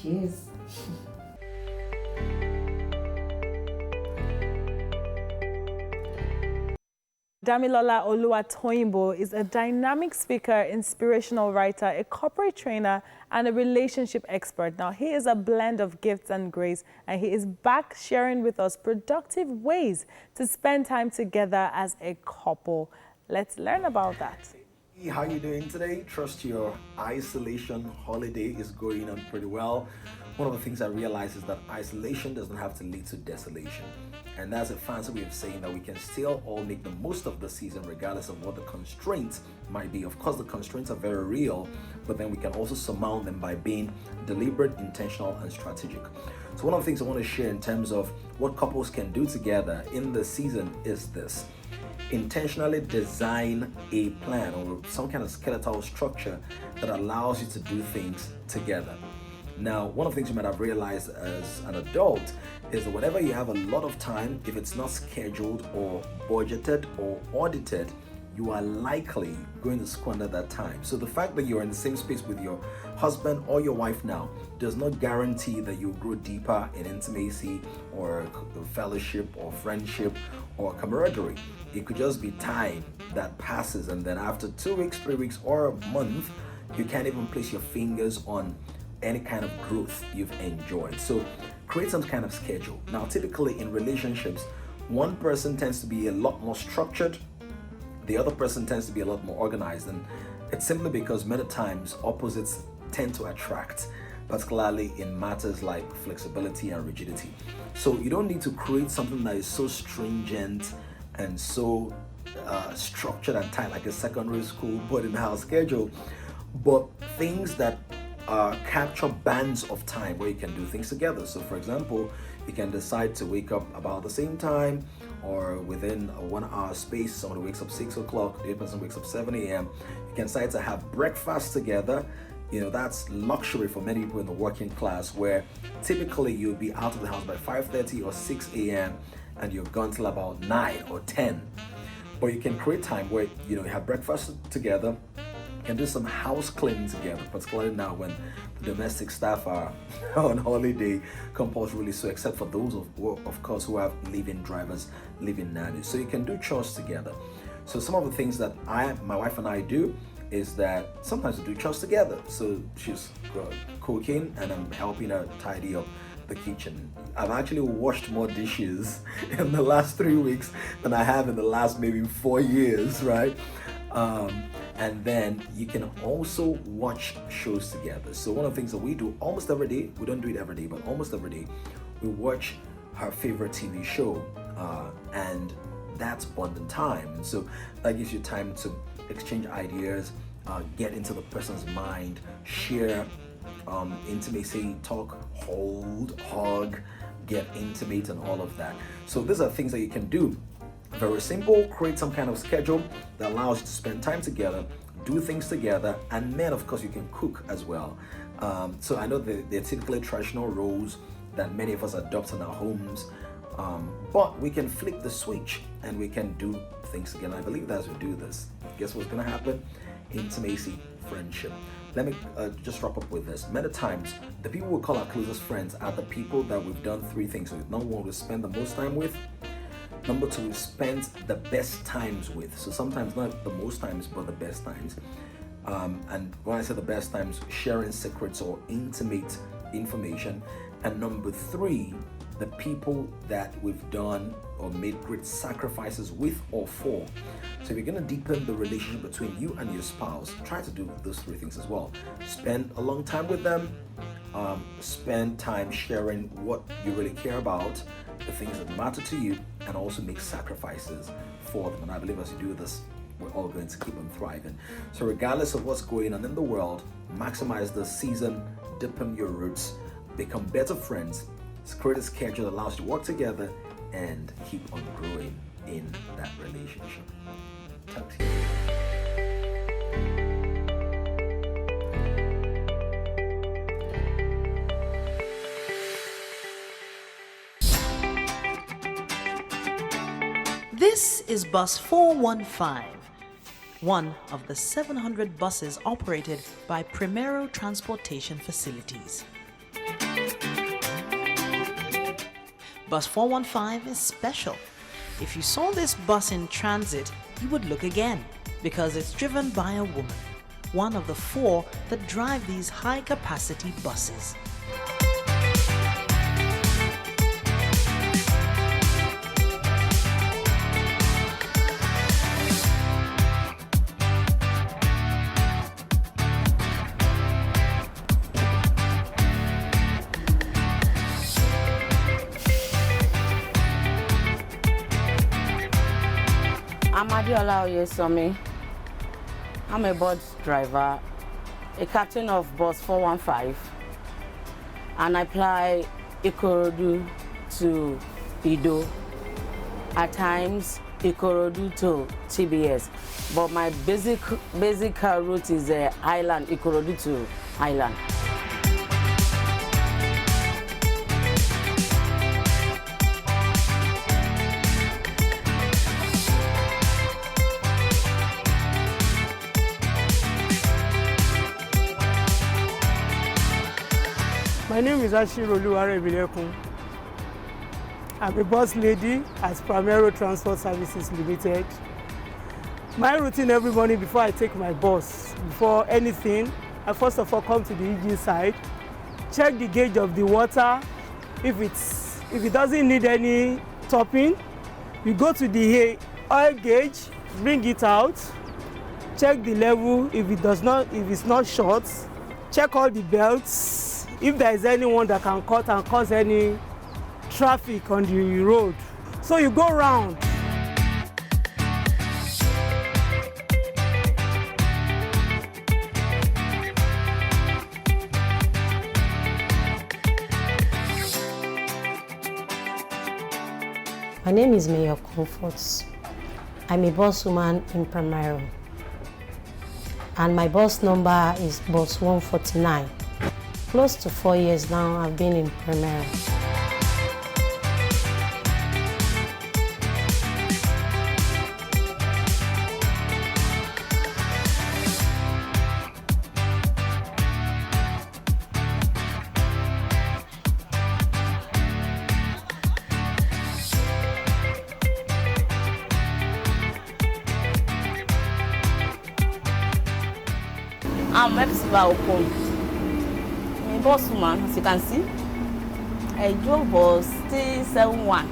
D: cheers.
A: Damilola Oluwatoyinbo is a dynamic speaker, inspirational writer, a corporate trainer, and a relationship expert. Now, he is a blend of gifts and grace, and he is back sharing with us productive ways to spend time together as a couple. Let's learn about that.
G: Hey, how you doing today? Trust your isolation holiday is going on pretty well. One of the things I realized is that isolation doesn't have to lead to desolation. And that's a fancy way of saying that we can still all make the most of the season regardless of what the constraints might be. Of course, the constraints are very real, but then we can also surmount them by being deliberate, intentional, and strategic. So one of the things I want to share in terms of what couples can do together in the season is this. Intentionally design a plan or some kind of skeletal structure that allows you to do things together. Now, one of the things you might have realized as an adult is that whenever you have a lot of time, if it's not scheduled or budgeted or audited, you are likely going to squander that time. So the fact that you're in the same space with your husband or your wife now does not guarantee that you'll grow deeper in intimacy or fellowship or friendship or camaraderie. It could just be time that passes, and then after 2 weeks, 3 weeks, or a month, you can't even place your fingers on any kind of growth you've enjoyed. So create some kind of schedule. Now, typically in relationships, one person tends to be a lot more structured, the other person tends to be a lot more organized, and it's simply because many times opposites tend to attract, particularly in matters like flexibility and rigidity. So you don't need to create something that is so stringent and so structured and tight like a secondary school boarding house schedule, but things that capture bands of time where you can do things together. So for example, you can decide to wake up about the same time or within a 1 hour space. Somebody wakes up 6 o'clock, the other person wakes up 7 a.m. You can decide to have breakfast together. You know, that's luxury for many people in the working class, where typically you'll be out of the house by 5:30 or 6 a.m. and you're gone till about 9 or 10. But you can create time where, you know, you have breakfast together, you can do some house cleaning together, particularly now when the domestic staff are on holiday compulsorily, so except for those of course who have live-in drivers, live-in nannies. So you can do chores together. So some of the things that my wife and I do is that sometimes we do chores together. So she's cooking and I'm helping her tidy up the kitchen. I've actually washed more dishes in the last 3 weeks than I have in the last maybe 4 years, right? And then you can also watch shows together. So one of the things that we do almost every day, we don't do it every day, but almost every day, we watch her favorite TV show, and that's bonding time. And so that gives you time to exchange ideas, get into the person's mind, share intimacy, talk, hold, hug, get intimate, and all of that. So these are things that you can do. Very simple. Create some kind of schedule that allows you to spend time together, do things together, and then of course you can cook as well. So I know they're typically traditional roles that many of us adopt in our homes, but we can flip the switch and we can do things together. I believe that as we do this, guess what's going to happen? Intimacy, friendship. Let me just wrap up with this. Many times, the people we call our closest friends are the people that we've done three things with. Number one, we spend the most time with. Number two, we spend the best times with. So sometimes not the most times, but the best times. And when I say the best times, sharing secrets or intimate information. And number three, the people that we've done or made great sacrifices with or for. So if you're going to deepen the relationship between you and your spouse, try to do those three things as well. Spend a long time with them, spend time sharing what you really care about, the things that matter to you, and also make sacrifices for them. And I believe as you do this, we're all going to keep on thriving. So regardless of what's going on in the world, maximize the season, deepen your roots, become better friends, create a schedule that allows you to work together and keep on growing in that relationship. Talk to you.
N: This is Bus 415, one of the 700 buses operated by Primero Transportation Facilities. Bus 415 is special. If you saw this bus in transit, you would look again, because it's driven by a woman, one of the 4 that drive these high-capacity buses.
R: I'm Adiola Oyesomi. I'm a bus driver, a captain of bus 415, and I fly Ikorodu to Ido, at times Ikorodu to TBS, but my basic route is Island, Ikorodu to Island.
P: My name is Ashirolu Arebilekun. I'm a bus lady at Primero Transport Services Limited. My routine every morning before I take my bus, before anything, I first of all come to the engine side, check the gauge of the water. If it doesn't need any topping, you go to the oil gauge, bring it out, check the level. If it's not short, check all the belts. If there is anyone that can cut and cause any traffic on the road. So you go round.
Q: My name is Mayor Comforts. I'm a bus woman in Primero. and my bus number is bus 149. Close to 4 years now, I've been in Primera.
O: I'm Epsiba Okon. I'm a boss woman, as you can see. I drove bus 371.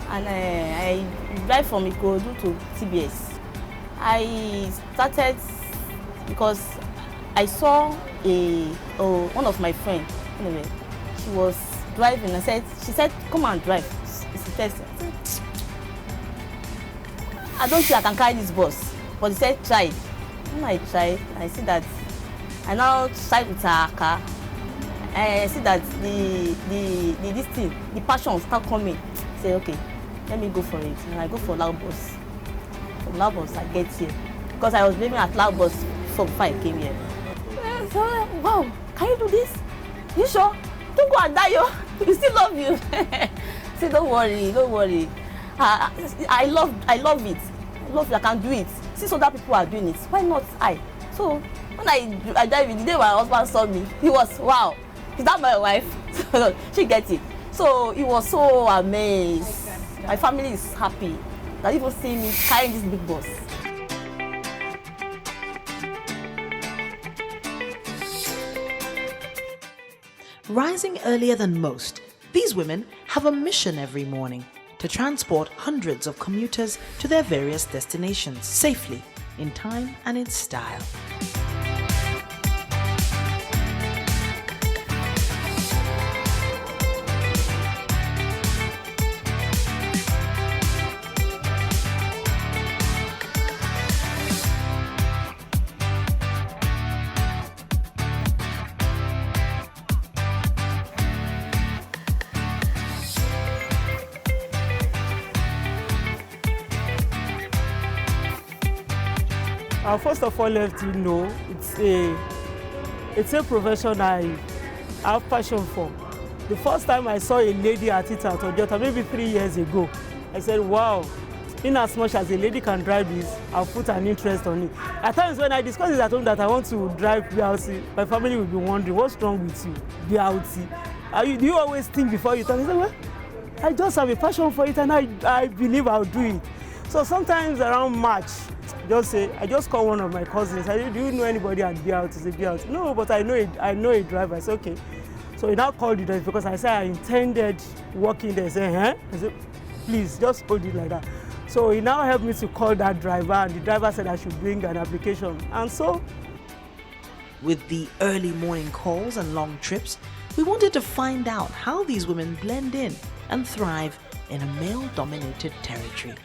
O: And I drive from Ikorodu to TBS. I started because I saw one of my friends. Anyway, she was driving. She said, come and drive. It's a test. I don't think I can carry this bus. But she said, try it. When I tried, I see that I now tried with her car. I see that the passion start coming. Say, okay, let me go for it. And I go for Lagos. From Lagos, I get here. Because I was living at Lagos before I came here. So, wow, can you do this? You sure? Don't go and die, yo. We still love you. Say, don't worry, don't worry. I love it. I love it. I can do it. Since other people are doing it, why not I? So when I dive in, the day my husband saw me, he was, wow, is that my wife? She gets it. So he was so amazed. My family is happy that even see me carrying this big bus.
N: Rising earlier than most, these women have a mission every morning: to transport hundreds of commuters to their various destinations safely, in time and in style.
P: First of all, let you know, it's a profession I have passion for. The first time I saw a lady at it at Ojota, maybe 3 years ago, I said, wow, in as much as a lady can drive this, I'll put an interest on it. At times when I discuss it at home that I want to drive BRT, my family will be wondering, what's wrong with you, BRT? Do you always think before you tell me? I say, well, I just have a passion for it and I believe I'll do it. So sometimes around March, I just call one of my cousins. I said, do you know anybody at BRT? He said, BRT. No, but I know a driver. I said, okay. So he now called the driver because I said I intended working there. He said, huh? I said, please, just hold it like that. So he now helped me to call that driver, and the driver said I should bring an application. And so,
N: with the early morning calls and long trips, we wanted to find out how these women blend in and thrive in a male-dominated territory.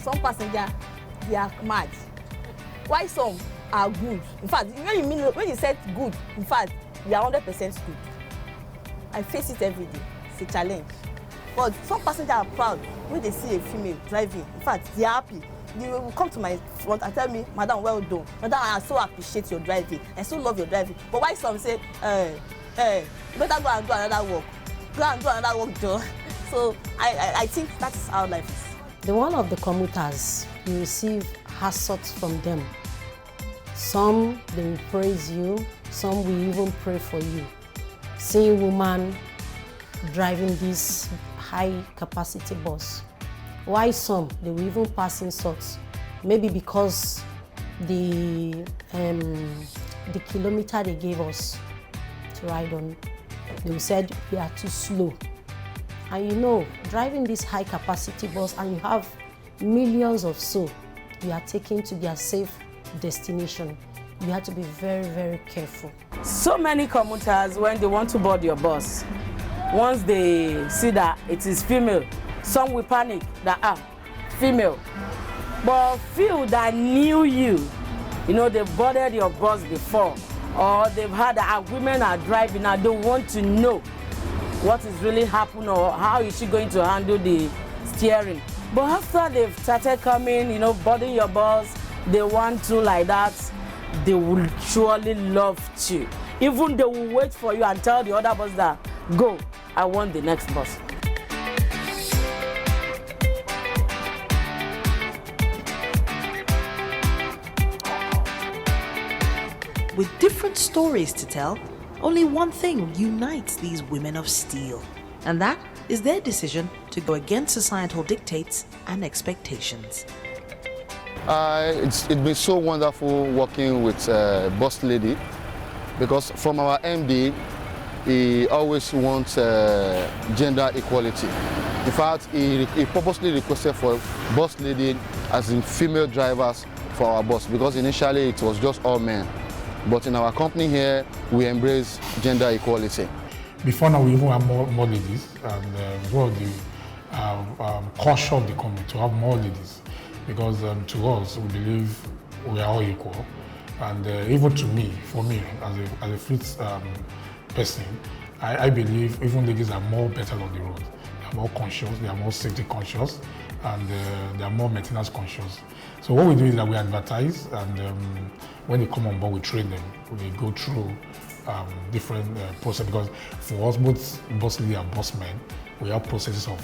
O: Some passengers, they are mad. Why some are good? In fact, when you said good, in fact, they are 100% good. I face it every day. It's a challenge. But some passengers are proud when they see a female driving. In fact, they are happy. They will come to my front and tell me, Madam, well done. Madam, I so appreciate your driving. I so love your driving. But why some say, you better go and do another work. Go and do another work, Joe. So I think that is how life is.
Q: The one of the commuters, you receive assaults from them. Some, they will praise you. Some will even pray for you. Seeing woman driving this high-capacity bus. Why some, they will even pass insults. Maybe because the kilometer they gave us to ride on, they said we are too slow. And you know, driving this high-capacity bus and you have millions of souls you are taking to their safe destination, you have to be very, very careful.
R: So many commuters, when they want to board your bus, once they see that it is female, some will panic that, female. But few that knew you you know, they've boarded your bus before, or they've had women are driving and they want to know what is really happening or how is she going to handle the steering. But after they've started coming, you know, boarding your bus, they want to like that, they will surely love to. Even they will wait for you and tell the other bus that, go, I want the next bus.
N: With different stories to tell, only one thing unites these women of steel, and that is their decision to go against societal dictates and expectations.
S: It's been so wonderful working with Boss Lady, because from our MD, he always wants gender equality. In fact, he purposely requested for Boss Lady as in female drivers for our bus, because initially it was just all men. But in our company here, we embrace gender equality.
T: Before now, we even have more ladies, and it's one of the caution of the company to have more ladies, because to us, we believe we are all equal. And even to me, for me, as a fleet person, I believe even ladies are more better on the road. They are more conscious, they are more safety conscious, and they are more maintenance conscious. So what we do is that we advertise, and when they come on board, we train them. We go through different process, because for us, both boss lady and boss men, we have processes of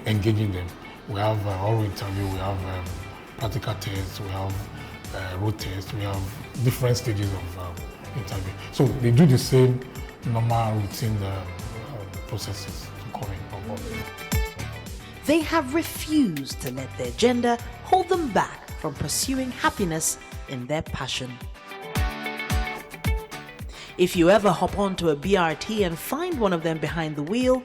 T: engaging them. We have oral interview, we have practical tests, we have road tests, we have different stages of interview. So they do the same normal routine processes to come in on board.
N: They have refused to let their gender hold them back from pursuing happiness in their passion. If you ever hop onto a BRT and find one of them behind the wheel,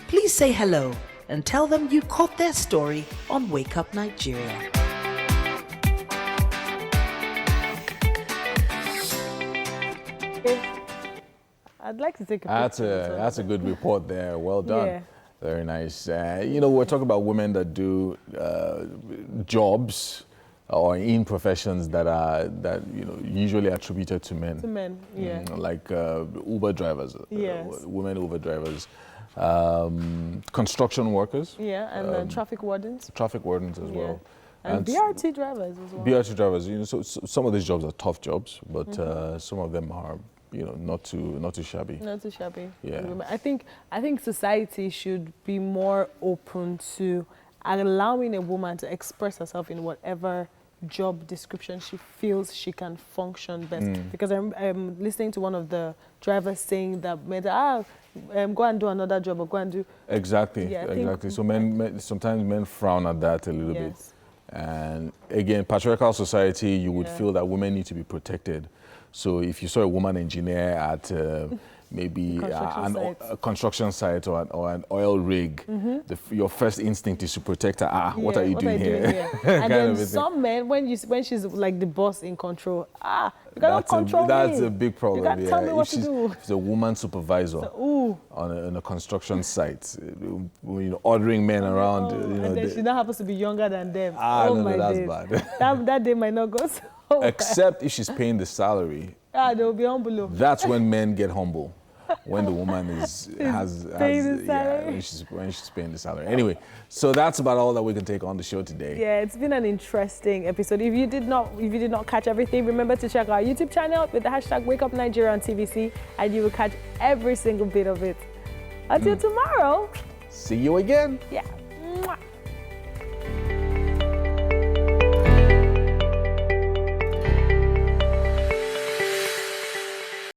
N: please say hello and tell them you caught their story on Wake Up Nigeria.
A: I'd like to take a picture.
B: That's a good report there. Well done.
A: Yeah.
B: Very nice. You know, we're talking about women that do jobs or in professions that you know usually attributed to men.
A: To men, yeah.
B: Like Uber drivers.
A: Yes.
B: Women Uber drivers. Construction workers.
A: Yeah, and then traffic wardens.
B: Traffic wardens as well.
A: And BRT drivers as well.
B: BRT drivers. You know, so some of these jobs are tough jobs, but some of them are, you know, not too shabby.
A: Not too shabby.
B: Yeah.
A: I think society should be more open to allowing a woman to express herself in whatever job description she feels she can function best. Because I'm listening to one of the drivers saying that go and do another job or go and do.
B: Exactly.
A: Yeah,
B: exactly. So sometimes men frown at that a little bit. And again, patriarchal society, you would feel that women need to be protected. So if you saw a woman engineer at maybe a construction site or an oil rig, your first instinct is to protect her. What are you doing here?
A: And then some men, when she's like the boss in control, you cannot control me.
B: That's a big problem.
A: You can't tell me what to do.
B: If she's a woman supervisor on a construction site, you know, ordering men around. You know,
A: and then she now happens to be younger than them.
B: That's bad.
A: that day might not go so well.
B: Except if she's paying the salary.
A: They will be humble.
B: That's when men get humble. When the woman when she's paying the salary. Anyway, so that's about all that we can take on the show today.
A: Yeah, it's been an interesting episode. If you did not catch everything, remember to check our YouTube channel with the hashtag Wake Up Nigeria on TVC, and you will catch every single bit of it. Until tomorrow.
B: See you again.
A: Yeah.